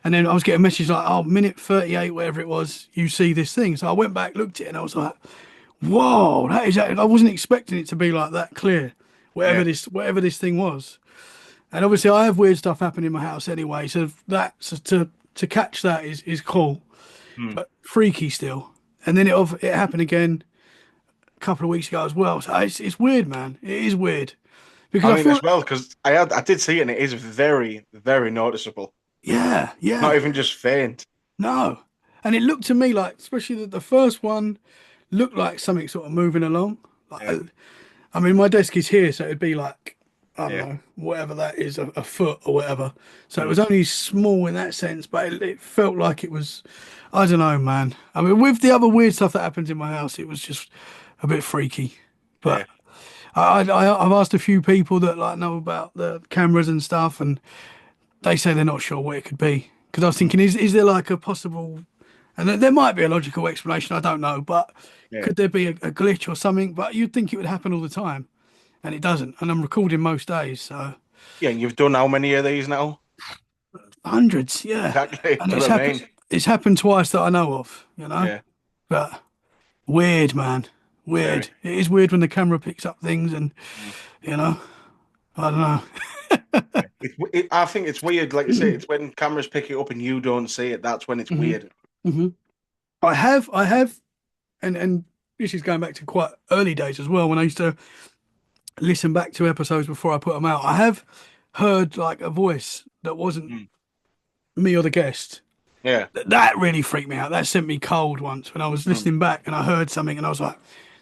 And then I was getting messages like, oh, minute 38, whatever it was, you see this thing. So I went back, looked at it, and I was like, whoa, I wasn't expecting it to be like that clear, Yeah. whatever this thing was. And obviously I have weird stuff happen in my house anyway, so to catch that is cool, Mm. but freaky still. And then it happened again couple of weeks ago as well. So it's weird, man. It is weird because I I mean, feel, as well, because I did see it, and it is very, very noticeable. yeah, Not yeah, even just faint. no. And it looked to me like, especially the first one, looked like something sort of moving along. Like, Yeah. I mean, my desk is here, so it'd be like, I don't Yeah. know, whatever that is, a foot or whatever. So it Mm. was only small in that sense, but it felt like it was, I don't know, man. I mean, with the other weird stuff that happens in my house, it was just a bit freaky. Yeah. But I've asked a few people that like know about the cameras and stuff, and they say they're not sure what it could be. Because I was Mm. thinking, is there like a possible, and there might be a logical explanation, I don't know, but Yeah. could there be a glitch or something? But you'd think it would happen all the time, and it doesn't. And I'm recording most days, so Yeah. And you've done how many of these now? hundreds, yeah. Exactly. And That's what I mean. it's happened twice that I know of, you know. Yeah. But weird, man, Very. weird. It is weird when the camera picks up things, and Mm. you know, I don't know. I think it's weird. Like you say, it's when cameras pick it up and you don't see it. That's when it's Hmm. weird. Hmm. I have, and this is going back to quite early days as well when I used to listen back to episodes before I put them out. I have heard like a voice that wasn't Mm. me or the guest. Yeah. That really freaked me out. That sent me cold once when I was Mm. listening back and I heard something and I was like,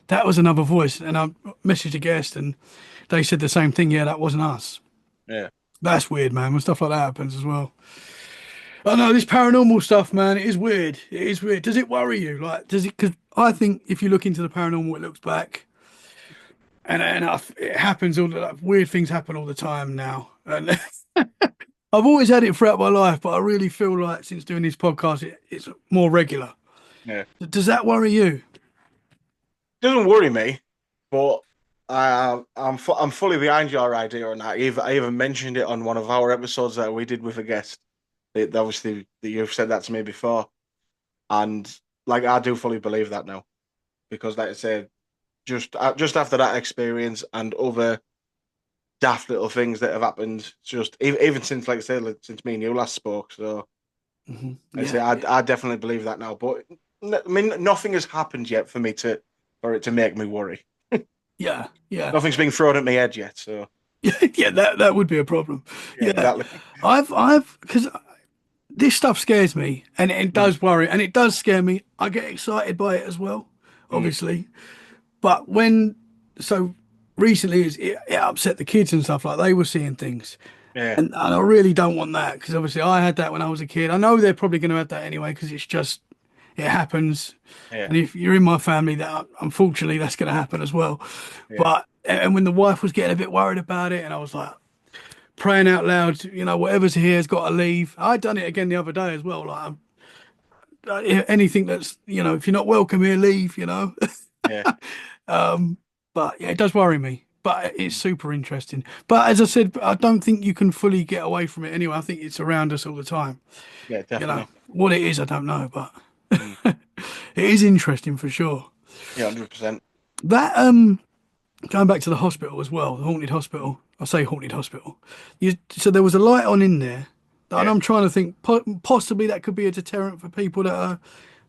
that was another voice. And I messaged a guest and they said the same thing. Yeah, that wasn't us. Yeah. That's weird, man. When stuff like that happens as well. I know this paranormal stuff, man. It is weird. It is weird. Does it worry you? Like, does it? Because I think if you look into the paranormal, it looks back, it happens. All like, weird things happen all the time now, and I've always had it throughout my life, but I really feel like since doing this podcast, it's more regular. Yeah. Does that worry you? Doesn't worry me, but I'm fully behind your idea on that. I even mentioned it on one of our episodes that we did with a guest. Obviously, that you've said that to me before, and like I do fully believe that now because, like I said, just after that experience and other daft little things that have happened, just even since, like I said, since me and you last spoke. So Hmm. I say Yeah, I definitely believe that now. But I mean, nothing has happened yet for it to make me worry. yeah, yeah, Nothing's been thrown at my head yet. So yeah. That would be a problem. yeah, Yeah, exactly. because this stuff scares me, and it Mm, does worry, and it does scare me. I get excited by it as well, mm, obviously. But when so recently, it upset the kids and stuff like they were seeing things, yeah, and I really don't want that because obviously I had that when I was a kid. I know they're probably going to have that anyway because it's just it happens. yeah, And if you're in my family, that unfortunately that's going to happen as well. yeah, But and when the wife was getting a bit worried about it, and I was like praying out loud, whatever's here has got to leave. I done it again the other day as well. Like anything that's if you're not welcome here, leave. yeah, But yeah, it does worry me. But it's super interesting. But as I said, I don't think you can fully get away from it anyway. I think it's around us all the time. yeah, definitely. What it is, I don't know, but Mm, it is interesting for sure. yeah, 100%. That going back to the hospital as well, the haunted hospital. I say haunted hospital. So there was a light on in there, and Yeah, I'm trying to think possibly that could be a deterrent for people that are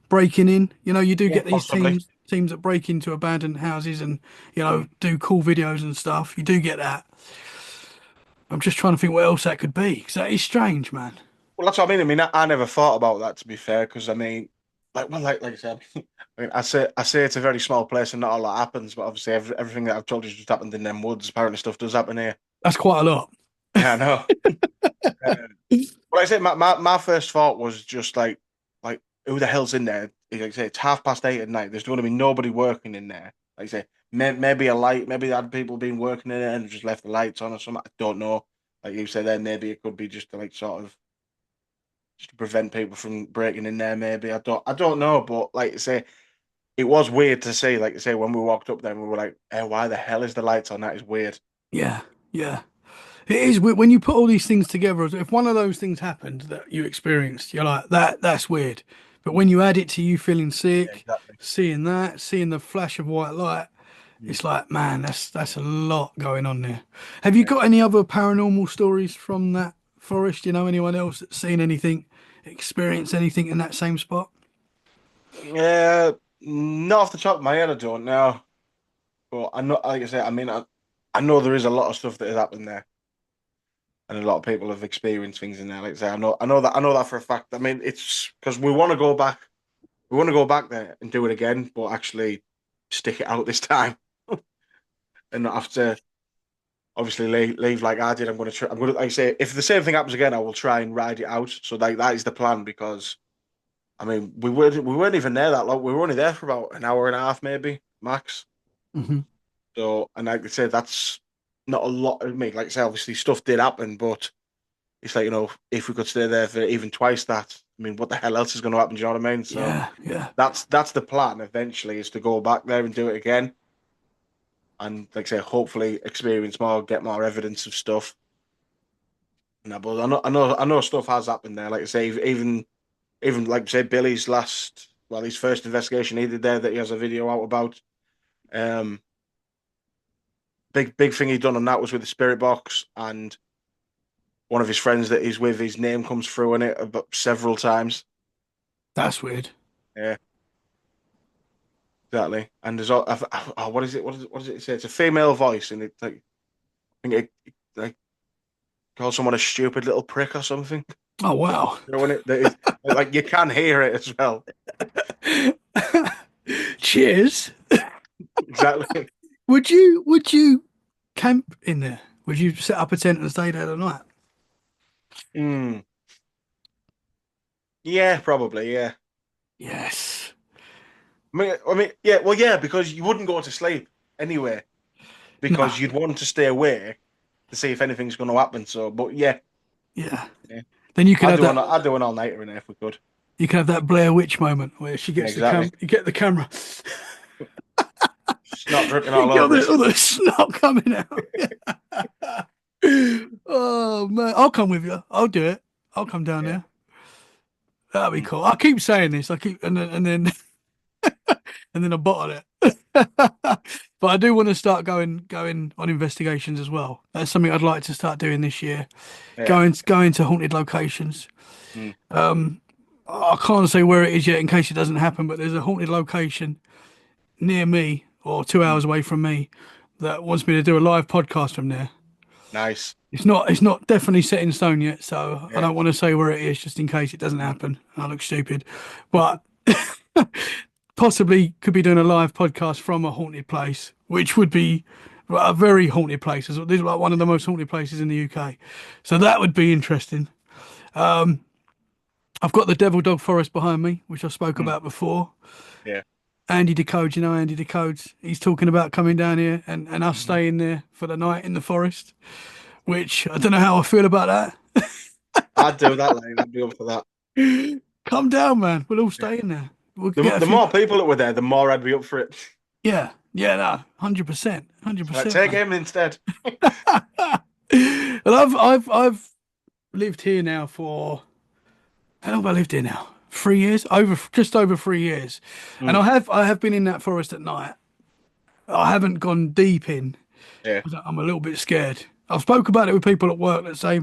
breaking in. You do yeah, get these possibly. teams that break into abandoned houses and do cool videos and stuff. You do get that. I'm just trying to think what else that could be because that is strange, man. Well, that's what I mean. I never thought about that to be fair, because like I said, I say it's a very small place and not a lot happens, but obviously everything that I've told you just happened in them woods. Apparently, stuff does happen here. That's quite a lot. Yeah, I know. Uh, Well, like I say my first thought was just like who the hell's in there? Like I say, it's 8:30 at night. There's going to be nobody working in there. Like I say, maybe a light. Maybe they had people been working in it and just left the lights on or something. I don't know. Like you said, then maybe it could be just to, like sort of just to prevent people from breaking in there. Maybe I don't know. But like I say, it was weird to see. Like I say, when we walked up there, we were like, "Hey, why the hell is the lights on? That is weird." Yeah, yeah. It is when you put all these things together. If one of those things happened that you experienced, you're like, that's weird. But when you add it to you feeling Yeah, sick, exactly. seeing the flash of white light, Mm, it's like, man, that's a lot going on there. Have you yeah. got any other paranormal stories from that forest? Anyone else that's seen anything, experienced anything in that same spot? Yeah, not off the top of my head, I don't know. But I know, like I say, I know there is a lot of stuff that has happened there, and a lot of people have experienced things in there. Like I say, I know that for a fact. I mean, it's because we want to go back there and do it again, but actually stick it out this time and not have to obviously leave like I did. I'm going to, like I say, if the same thing happens again, I will try and ride it out. So like that is the plan because I mean, we weren't even there that long. We were only there for about an hour and a half, maybe max. Hmm. So, and like I said, that's not a lot. I mean, like I said, obviously stuff did happen, but it's like, if we could stay there for even twice that, I mean, what the hell else is going to happen? Do you know what I mean? So Yeah, yeah, that's the plan eventually is to go back there and do it again. And like I say, hopefully experience more, get more evidence of stuff. No, but I know stuff has happened there. Like I say, even like say his first investigation he did there that he has a video out about. Um, big thing he done on that was with the spirit box, and one of his friends that he's with, his name comes through in it about several times. that's weird. Yeah, exactly. And there's oh, what is it? What does it say? It's a female voice, and it like I think it like calls someone a stupid little prick or something. Oh wow. When it that is like you can hear it as well. Cheers. Exactly. Would you camp in there? Would you set up a tent and stay there the night? Mm. Yeah, probably. Yeah. Yes. Yeah. Well, yeah, because you wouldn't go to sleep anyway, No. because you'd want to stay awake to see if anything's going to happen. So, but yeah, Yeah. yeah. Then you could have that. I'd do an all nighter in there if we could. You could have that Blair Witch moment where she Yeah, gets the exactly. cam. You get the camera. Snot dripping You all get over all us. the snot coming out. Oh man, I'll come with you. I'll do it. I'll come down Yeah. there. That'd be Mm. cool. I keep saying this. I keep and then and then I bottle it. But I do want to start going on investigations as well. That's something I'd like to start doing this year. Yeah. Going to haunted locations. Mm. I can't say where it is yet in case it doesn't happen, but there's a haunted location near me or 2 hours Mm. away from me that wants me to do a live podcast from there. Nice. It's not definitely set in stone yet, so I Yeah. don't want to say where it is just in case it doesn't happen. I look stupid, but possibly could be doing a live podcast from a haunted place, which would be a very haunted place. This is like one of the most haunted places in the UK, so that would be interesting. I've got the Devil Dog Forest behind me, which I spoke Mm. about before. Yeah. Andy Decodes, Andy Decodes. He's talking about coming down here and us Mhm. staying there for the night in the forest, which I don't know how I feel about I'd do that, like, I'd be up for that. that. Come down, man. We'll all stay in there. We'll The, get a the few. more people that were there, the more I'd be up for it. Yeah, yeah, no, 100%, Like, 100%, take man. him instead. And I've lived here now for how long have I lived here now? 3 years, just over 3 years, and Mm. I have been in that forest at night. I haven't gone deep in. Yeah. I'm a little bit scared. I've spoke about it with people at work that say,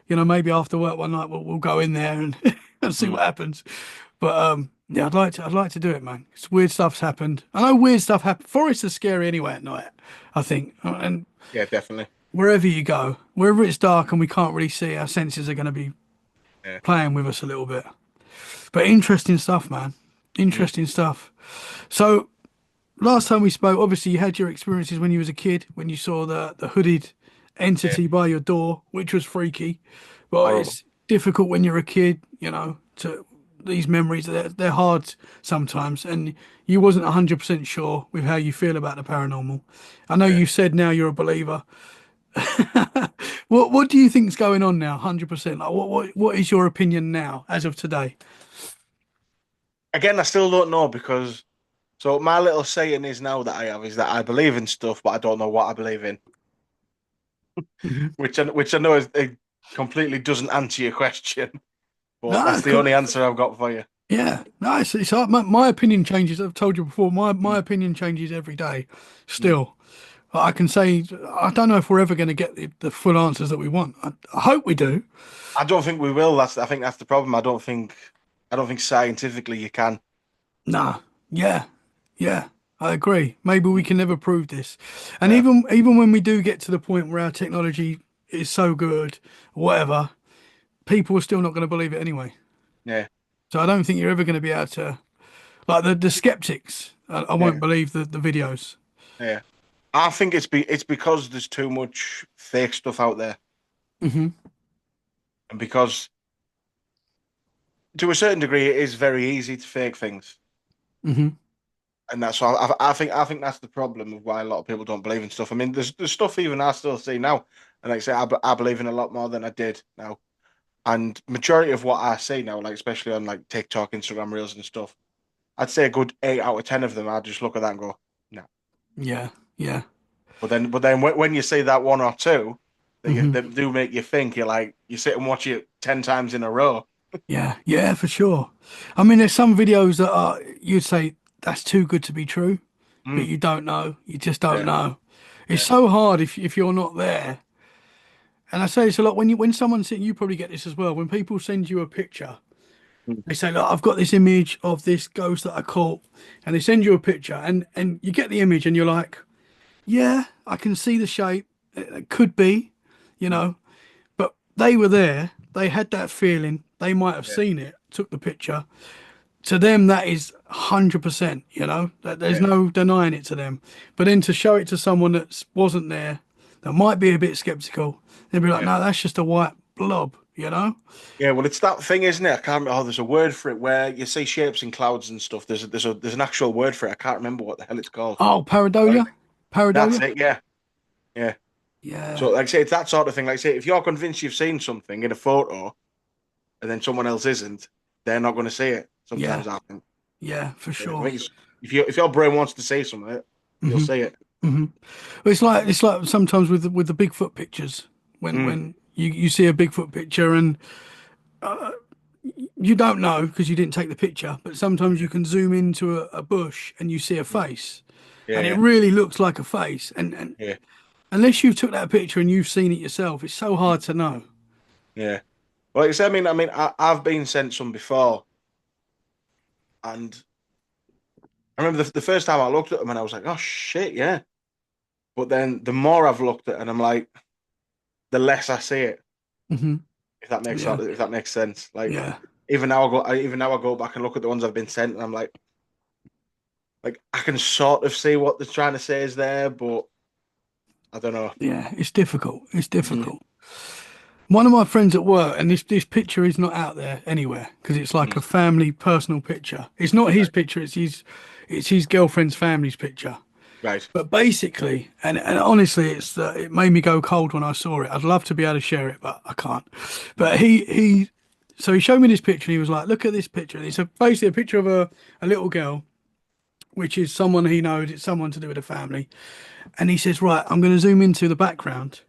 maybe after work one night we'll go in there and, and see Mm. what happens. But yeah, I'd like to do it, man. It's weird stuff's happened. I know weird stuff happen. Forests are scary anyway at night, I think. And Yeah, definitely. wherever you go, wherever it's dark and we can't really see, our senses are going to be Yeah. playing with us a little bit. But interesting stuff, man. Mm. Interesting stuff. So last time we spoke, obviously you had your experiences when you was a kid, when you saw the hooded Yeah. entity by your door, which was freaky. But Horrible. it's difficult when you're a kid, to these memories, they're hard sometimes, and you wasn't 100% sure with how you feel about the paranormal. I know Yeah. you said now you're a believer. What do you think's going on now? 100%. Like what is your opinion now as of today? Again, I still don't know because so my little saying is now that I have is that I believe in stuff, but I don't know what I believe in, Hmm. which I know is it completely doesn't answer your question, but No, that's the only answer I've got for you. yeah, no, it's hard. My opinion changes. I've told you before. My Mm. opinion changes every day. Mm. Still, I can say I don't know if we're ever going to get the full answers that we want. I hope we do. I don't think we will. I think that's the problem. I don't think scientifically you can. Nah, yeah, yeah, I agree. Maybe we Mm. can never prove this. And Yeah. even when we do get to the point where our technology is so good, whatever, people are still not going to believe it anyway. Yeah. So I don't think you're ever going to be able to like the skeptics. I Yeah. won't believe the videos. Yeah. I think it's because there's too much fake stuff out there, Hmm. and because to a certain degree it is very easy to fake things, Hmm. and that's why I think that's the problem of why a lot of people don't believe in stuff. I mean, there's stuff even I still see now, and like I say, I believe in a lot more than I did now. And majority of what I see now, like especially on like TikTok, Instagram Reels and stuff, I'd say a good 8 out of 10 of them, I just look at that and go, no. Yeah, yeah. But then when you see that one or two, Hmm. that do make you think. You're like you sit and watch it 10 times in a row. Yeah, yeah, for sure. I mean, there's some videos that are you'd say that's too good to be true, but Mm, you don't know. You just don't yeah, know. It's yeah, so hard if you're not there. And I say this a lot when someone sent you probably get this as well. When people send you a picture, mm, they say, "Look, I've got this image of this ghost that I caught," and they send you a picture, and you get the image, and you're like, "Yeah, I can see the shape. It could be, you mm, know." But they were there. They had that feeling. They might have yeah, seen it, took the picture. To them, that is 100%, that there's yeah, no denying it to them. But then to show it to someone that wasn't there, that might be a bit skeptical, they'd be like, yeah, no, that's just a white blob. yeah. Well, it's that thing, isn't it? I can't. Oh, there's a word for it where you see shapes in clouds and stuff. There's an actual word for it. I can't remember what the hell it's called. Oh, Right. pareidolia? That's Pareidolia? it. Yeah, yeah. Yeah, So, like I say, it's that sort of thing. Like I say, if you're convinced you've seen something in a photo and then someone else isn't, they're not going to see it. yeah, Sometimes I think. yeah, for Yeah, I sure. think if your brain wants to see something, you'll Hmm. see it. Hmm. It's like sometimes with the Bigfoot pictures when Mm, when you see a Bigfoot picture and you don't know because you didn't take the picture, but sometimes you can zoom into a bush and you see a mm. face, Yeah, and it yeah, really looks like a face. And yeah, unless you took that picture and you've seen it yourself, it's so hard to know. yeah. Well, like I said, I've been sent some before, and I remember the first time I looked at them, and I was like, "Oh shit, yeah." But then the more I've looked at, it, and I'm like, the less I see it. Hmm. If that makes Yeah, if that makes sense. Like yeah, even now I go back and look at the ones I've been sent, and I'm like I can sort of see what they're trying to say is there, but I don't know. yeah. It's difficult. It's Mm, difficult. One of my friends at work, and this picture is not out there anywhere because it's like mm, a family personal picture. It's not his picture. It's his girlfriend's family's picture. right. But basically, and honestly, it made me go cold when I saw it. I'd love to be able to share it, but I can't. Mm, But so he showed me this picture, and he was like, "Look at this picture." And it's basically a picture of a little girl, which is someone he knows. It's someone to do with a family. And he says, "Right, I'm going to zoom into the background,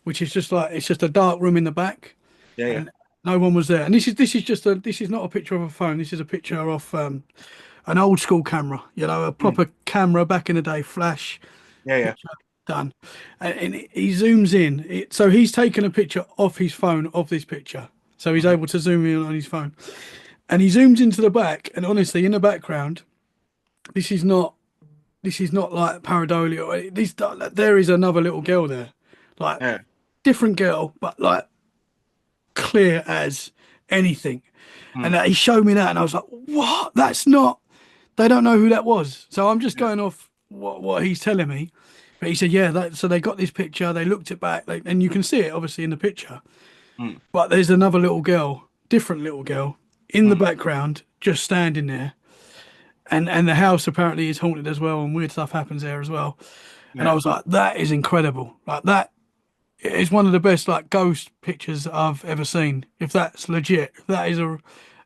which is just like it's just a dark room in the back, yeah, yeah. and no one was there." And this is not a picture of a phone. This is a picture of an old school camera. You know, a Mm, proper camera back in the day, flash yeah, yeah. picture done. And he zooms in. So he's taken a picture off his phone of this picture. So he's Mhm, able to zoom in on his phone. And he zooms into the back. And honestly, in the background, this is not this is not like pareidolia. There is another little girl there, like yeah. different girl, but like clear as anything. And Mm, he showed me that, and I was like, "What? That's not." They don't know who that was. So I'm just yeah. going off what he's telling me. But he said, yeah, so they got this picture, they looked it back, and you can see it obviously in the picture. Mm, But there's another little girl, different little girl, in the mm, background, just standing there. And the house apparently is haunted as well, and weird stuff happens there as well. And I yeah. was like, that is incredible. Like that is one of the best like ghost pictures I've ever seen. If that's legit, if that is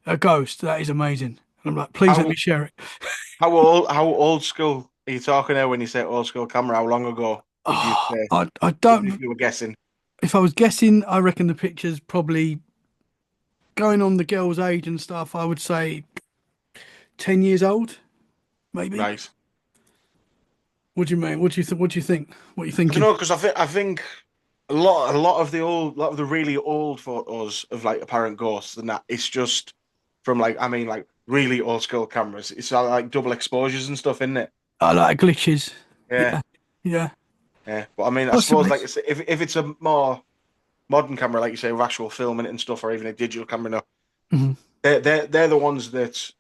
a ghost, that is amazing. And I'm like, please let me How share it. how old school are you talking there when you say old school camera? How long ago would you Oh, say I if don't. you were guessing? If I was guessing, I reckon the picture's probably going on the girl's age and stuff. I would say 10 years old, maybe. Right. What do you mean? What do you think? What are you I don't thinking? know because I think a lot of the really old photos of like apparent ghosts and that it's just from like I mean like really old school cameras. It's like double exposures and stuff, isn't it? I like glitches. Yeah, Yeah, yeah, yeah. But I mean, I suppose possibly. like if it's a more modern camera, like you say, with actual filming it and stuff, or even a digital camera, no, Hmm. they're the ones that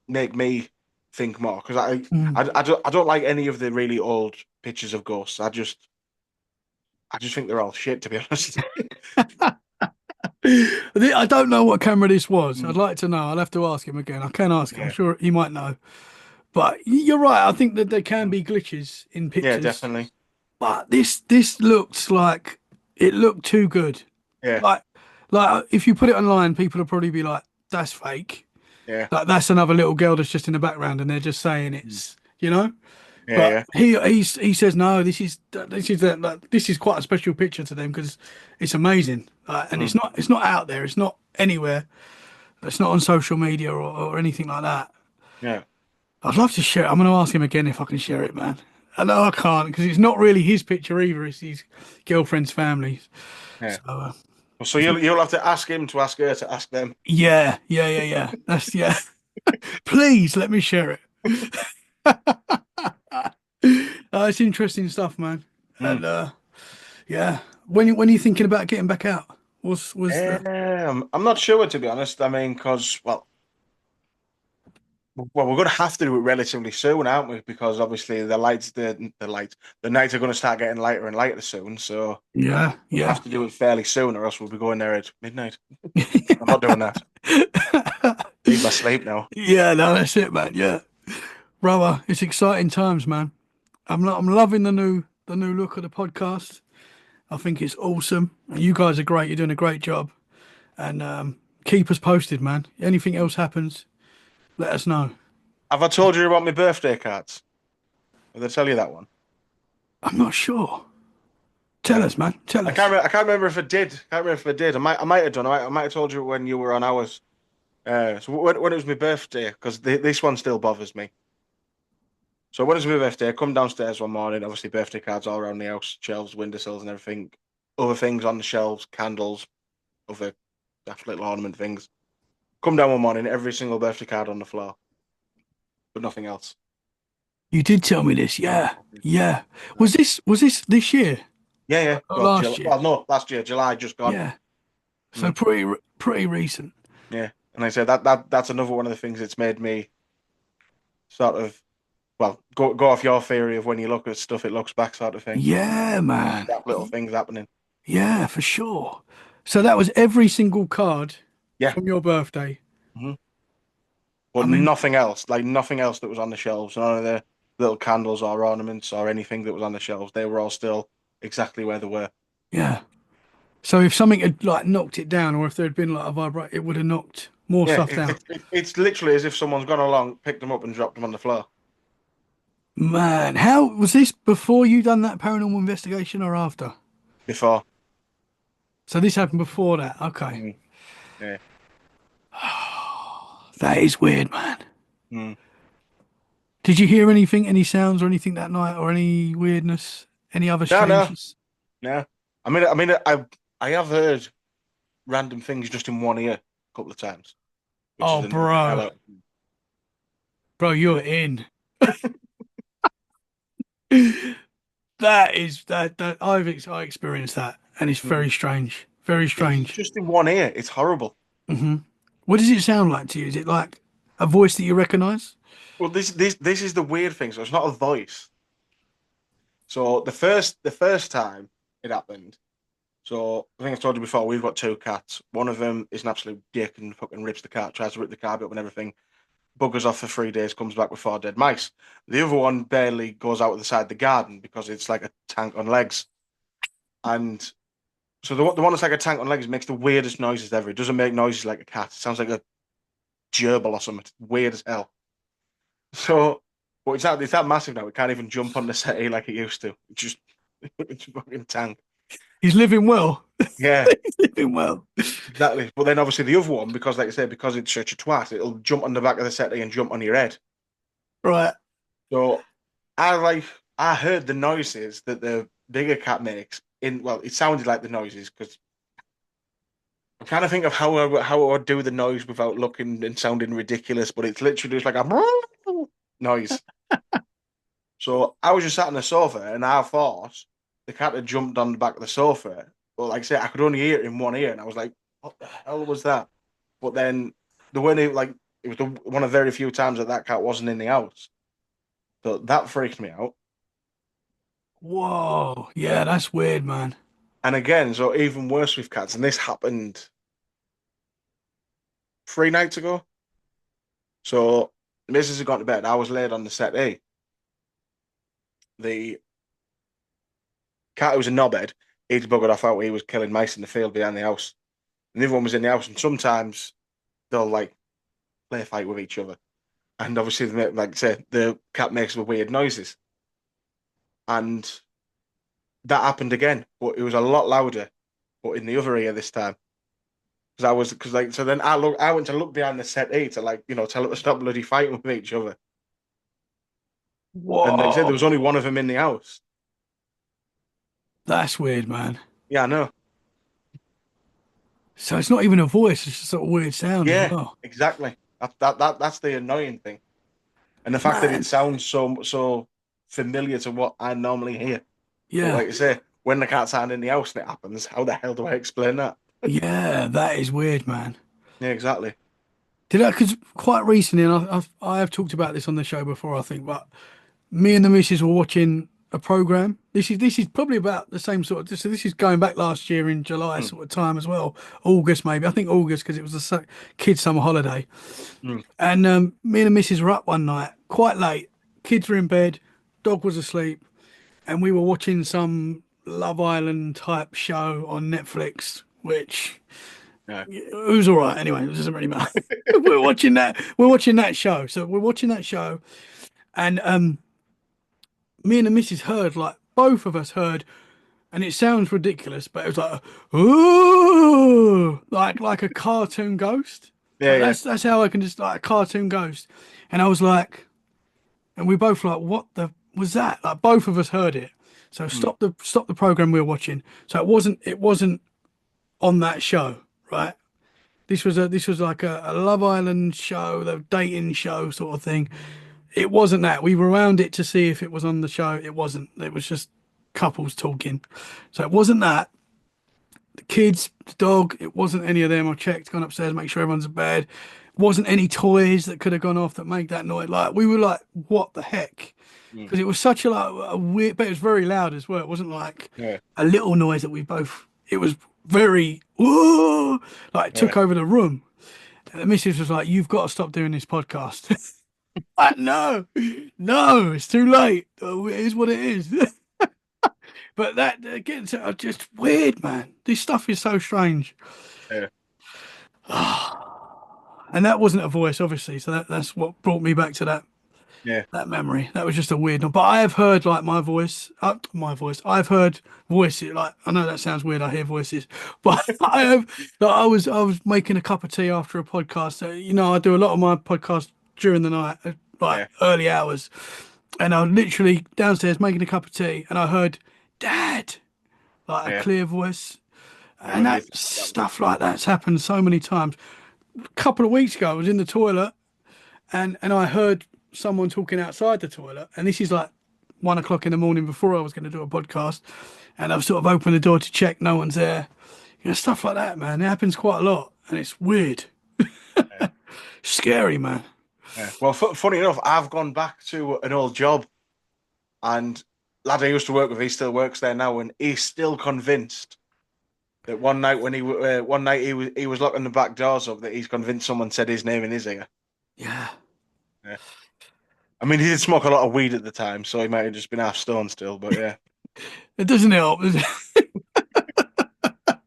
make me think more because Mm. I don't like any of the really old pictures of ghosts. I just think they're all shit, to be honest. I don't know what camera this was. I'd Mm, like to know. I'll have to ask him again. I can ask him. I'm yeah, sure he might know. But you're right. I think that there can mm, be glitches in yeah, pictures. definitely. But this looked like it looked too good. Yeah, Like if you put it online, people will probably be like, "That's fake." yeah, Like that's another little girl that's just in the background, and they're just saying mm, it's, you know. yeah, But yeah. he says no. This is quite a special picture to them because it's amazing. And Mm, it's not out there. It's not anywhere. It's not on social media or anything like that. yeah, I'd love to share it. I'm going to ask him again if I can share it, man. I know I can't because it's not really his picture either. It's his girlfriend's family. yeah. So So you'll have to ask him to ask her to ask them. yeah. That's yeah. Please let me share it. It's interesting stuff, man. Mm. And yeah, when are you thinking about getting back out? Was the I'm not sure to be honest. I mean, because well, we're going to have to do it relatively soon, aren't we? Because obviously the nights are going to start getting lighter and lighter soon. So we'll yeah. have to do it fairly soon, or else we'll be going there at midnight. I'm not doing that. Need my sleep now. Yeah, no, that's it, man. Yeah, brother, it's exciting times, man. I'm loving the new look of the podcast. I think it's awesome. And you guys are great. You're doing a great job. And keep us posted, man. Anything else happens, let us know. Have I told you about my birthday cards? Did I tell you that one? I'm not sure. Tell Yeah. us, man. Tell us. I can't remember if I did. Can't remember if I did. I might have done. I might have told you when you were on ours. So when it was my birthday, because this one still bothers me. So when it was my birthday, I come downstairs one morning. Obviously, birthday cards all around the house, shelves, windowsills, and everything. Other things on the shelves, candles, other daft little ornament things. Come down one morning, every single birthday card on the floor, but nothing else. You did tell me this. Yeah, yeah. Was this this year? Yeah, yeah. God, last year. well, no, last year, July, just gone. Yeah. So Mm, pretty recent. yeah. And I said that's another one of the things that's made me sort of, well, go off your theory of when you look at stuff, it looks back sort of thing. Yeah, man. That little things happening. Yeah, for sure. So that was every single card Yeah. from your birthday. Hmm. I But mean, nothing else, like nothing else that was on the shelves, none of the little candles or ornaments or anything that was on the shelves. They were all still exactly where they were. yeah. So if something had like knocked it down, or if there had been like a vibrate, it would have knocked more Yeah, stuff down. it's literally as if someone's gone along, picked them up, and dropped them on the floor Man, how was this before you done that paranormal investigation or after? before. So this happened before that. Okay. Mm, yeah. That is weird, man. Mm. Did you hear anything, any sounds or anything that night, or any weirdness, any other No, no, strangeness? no. I have heard random things just in one ear a couple of times, which Oh, is annoying the hell bro, out. bro, you're in. That I experienced that, and it's Mm. very strange, very It's strange. just in one ear. It's horrible. hmm What does it sound like to you? Is it like a voice that you recognize? Well, this is the weird thing. So it's not a voice. So the first time it happened. So I think I told you before. We've got two cats. One of them is an absolute dick and fucking rips the cat, tries to rip the carpet up and everything. Buggers off for 3 days, comes back with four dead mice. The other one barely goes out of the side of the garden because it's like a tank on legs. And so the one that's like a tank on legs makes the weirdest noises ever. It doesn't make noises like a cat. It sounds like a gerbil or something. It's weird as hell. So, but it's that massive now. It can't even jump on the settee like it used to. It's just it's a fucking tank. He's living well. Yeah, He's living well. exactly. But then obviously the other one, because like I said, because it's such a twat, it'll jump on the back of the settee and jump on your head. Right. So I heard the noises that the bigger cat makes in well, it sounded like the noises because I'm trying to think of how I would do the noise without looking and sounding ridiculous, but it's literally just like a noise. So I was just sat on the sofa and I thought the cat had jumped on the back of the sofa. But like I said, I could only hear it in one ear, and I was like, "What the hell was that?" But then the way it was one of very few times that cat wasn't in the house, so that freaked me out. Whoa. Yeah, that's weird, man. And again, so even worse with cats, and this happened 3 nights ago. So Mrs. had gone to bed. I was laid on the settee. The cat who was a knobhead, he'd buggered off out. He was killing mice in the field behind the house. And the other one was in the house. And sometimes they'll like play fight with each other. And obviously, like I say, the cat makes the weird noises. And that happened again, but it was a lot louder, but in the other ear this time. Because like so then I went to look behind the settee to like tell it to stop bloody fighting with each other. And like I said, there was Whoa. only one of them in the house. That's weird, man. Yeah, I know. So it's not even a voice, it's just a weird sound as Yeah, well. exactly. That's the annoying thing, and the fact that it Man. sounds so familiar to what I normally hear. But Yeah. like I say, when the cat's hand in the house and it happens, how the hell do I explain that? Yeah, that is weird, man. Yeah, exactly. Did I? Because quite recently, and I have talked about this on the show before, I think, but me and the missus were watching a program. This is probably about the same sort of. So this is going back last year in July Mm, sort of time as well, August maybe. I think August because it was the kids' summer holiday. mm, And me and the missus were up one night, quite late. Kids were in bed, dog was asleep, and we were watching some Love Island type show on Netflix, which yeah. it was all right. Anyway, it doesn't really matter. We're watching that. We're watching that show. So we're watching that show, and me and the missus heard like both of us heard, and it sounds ridiculous, but it was like, ooh, like a cartoon ghost. Yeah, Like yeah. that's how I can just like a cartoon ghost. And I was like, and we both like, what the was that? Like both of us heard it. So Mm, stop the program we were watching. So it wasn't on that show, right? This was like a Love Island show, the dating show sort of thing. It wasn't that. We rewound it to see if it was on the show. It wasn't. It was just couples talking. So it wasn't that. The kids, the dog, it wasn't any of them. I checked, gone upstairs, make sure everyone's in bed. Wasn't any toys that could have gone off that make that noise. Like we were like, what the heck? Mm. Because it was such a weird, but it was very loud as well. It wasn't like Yeah. a little noise that we both. It was very whoa, like it Yeah. took over the room. And the missus was like, "You've got to stop doing this podcast." No, no, it's too late. Oh, it is what it is. But that again, just weird, man. This stuff is so strange. Yeah. And that wasn't a voice, obviously. So that's what brought me back to Yeah. that memory. That was just a weird one. But I have heard like my voice. I've heard voices. Like I know that sounds weird. I hear voices, but I have. Like, I was making a cup of tea after a podcast. So, I do a lot of my podcast during the night, like Yeah. early hours, and I was literally downstairs making a cup of tea, and I heard "Dad," like a Yeah. clear voice, Yeah, and when they that stuff like that's happened so many times. A couple of weeks ago, I was in the toilet and I heard someone talking outside the toilet, and this is like 1 o'clock in the morning before I was going to do a podcast, and I've sort of opened the door to check no one's there. Stuff like that, man. It happens quite a lot, and it's weird, Yeah. scary, man. Yeah. Well, funny enough, I've gone back to an old job, and lad I used to work with, he still works there now, and he's still convinced that one night he was locking the back doors up, that he's convinced someone said his name in his ear. Yeah, Yeah. I mean, he did smoke a lot of weed at the time, so he might have just been half stoned still. But yeah. it doesn't help. Does it? But I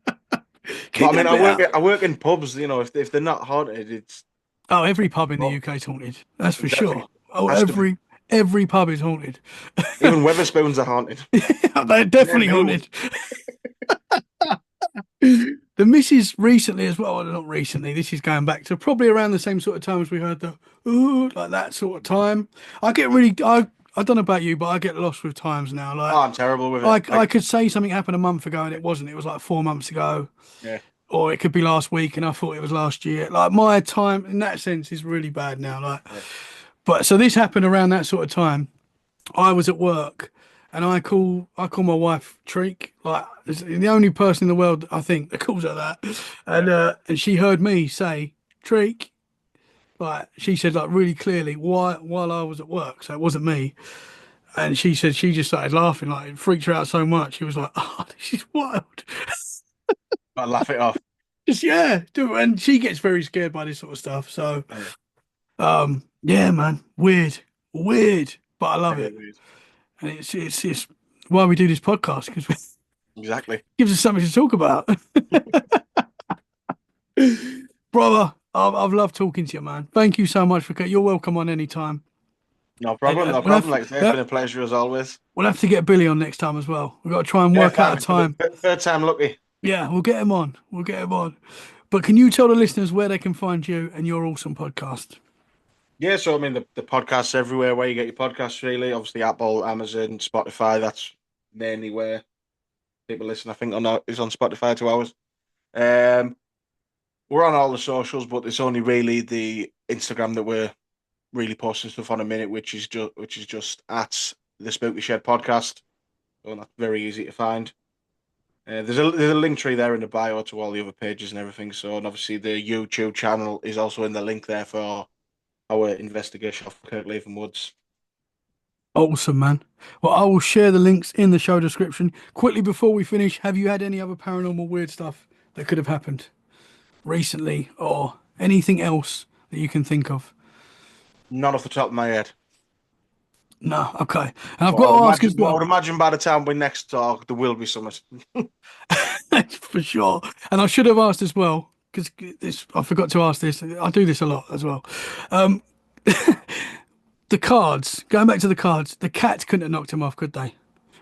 mean, Keep that bit out. I work in pubs. If they're not haunted, it's Oh, every pub in the well, UK is haunted. That's for exactly sure. Oh, has to be. every pub is haunted. Even Weatherspoons are haunted. They're Yeah, definitely no. haunted. The missus recently as well, well, not recently, this is going back to probably around the same sort of time as we heard the ooh, like that sort of time. I don't know about you, but I get lost with times now. Oh, Like I'm terrible with it. I could say something happened a month ago and it wasn't. It was like 4 months ago. Yeah, Or it could be last week and I thought it was last year. Like my time in that sense is really bad now. Like yeah, but so this happened around that sort of time. I was at work and I call my wife Treek. Like it's the only person in the world I think that calls her that. yeah. And she heard me say Treek. Like she said like really clearly while I was at work. So it wasn't me. And she said she just started laughing, like it freaked her out so much. She was like, "Oh, this is wild." I laugh it off. Just yeah, and she gets very scared by this sort of stuff. So Yeah, yeah, man, weird, but I love very it. weird. And it's why we do this podcast because it Exactly. gives us something to talk about. Brother, I've loved talking to you, man. Thank you so much you're welcome on any time. No problem. No We'll problem. have, Like I say, it's been a pleasure as always. we'll have to get Billy on next time as well. We've got to try and Yeah, work out fine. a time. Third time lucky. Yeah, we'll get him on. We'll get him on. But can you tell the listeners where they can find you and your awesome podcast? Yeah, so I mean, the podcast's everywhere where you get your podcasts, really. Obviously, Apple, Amazon, Spotify. That's mainly where people listen. I think is on Spotify 2 hours. We're on all the socials, but it's only really the Instagram that we're really posting stuff on a minute, which is just at the Spooky Shed Podcast. So that's very easy to find. There's a link tree there in the bio to all the other pages and everything. So, and obviously the YouTube channel is also in the link there for our investigation of Kirkleaf Woods. Awesome, man. Well, I will share the links in the show description. Quickly before we finish, have you had any other paranormal weird stuff that could have happened recently or anything else that you can think of? Not off the top of my head. No, okay. And I've But got to ask as I well, would imagine by the time we next talk, there will be some. for sure. And I should have asked as well, because I forgot to ask this. I do this a lot as well. Um, the cards, going back to the cards, the cats couldn't have knocked him off, could they?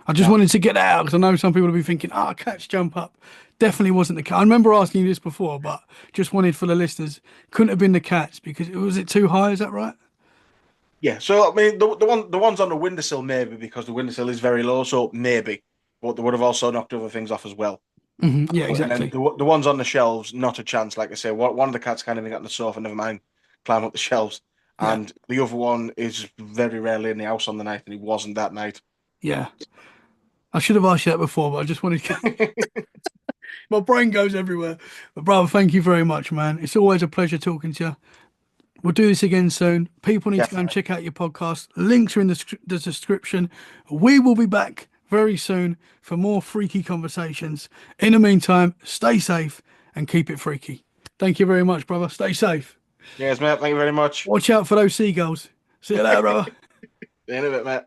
I just No. wanted to get that out because I know some people will be thinking, cats jump up. Definitely wasn't the cat. I remember asking you this before, but just wanted for the listeners, couldn't have been the cats because was it too high? Is that right? Yeah, so I mean, the ones on the windowsill maybe because the windowsill is very low, so maybe, but they would have also knocked other things off as well. Yeah, And then exactly. the ones on the shelves, not a chance. Like I say, one of the cats can't even get on the sofa, never mind climb up the shelves. Yeah, And the other one is very rarely in the house on the night, and he wasn't that night. yeah. I should have asked you that before, but I just wanted to. My brain goes everywhere. But, brother, thank you very much, man. It's always a pleasure talking to you. We'll do this again soon. People need to go and Definitely. check out your podcast. Links are in the description. We will be back very soon for more freaky conversations. In the meantime, stay safe and keep it freaky. Thank you very much, brother. Stay safe. Yes, mate. Thank you very much. Watch out for those seagulls. See you later, brother. See you in a bit, mate.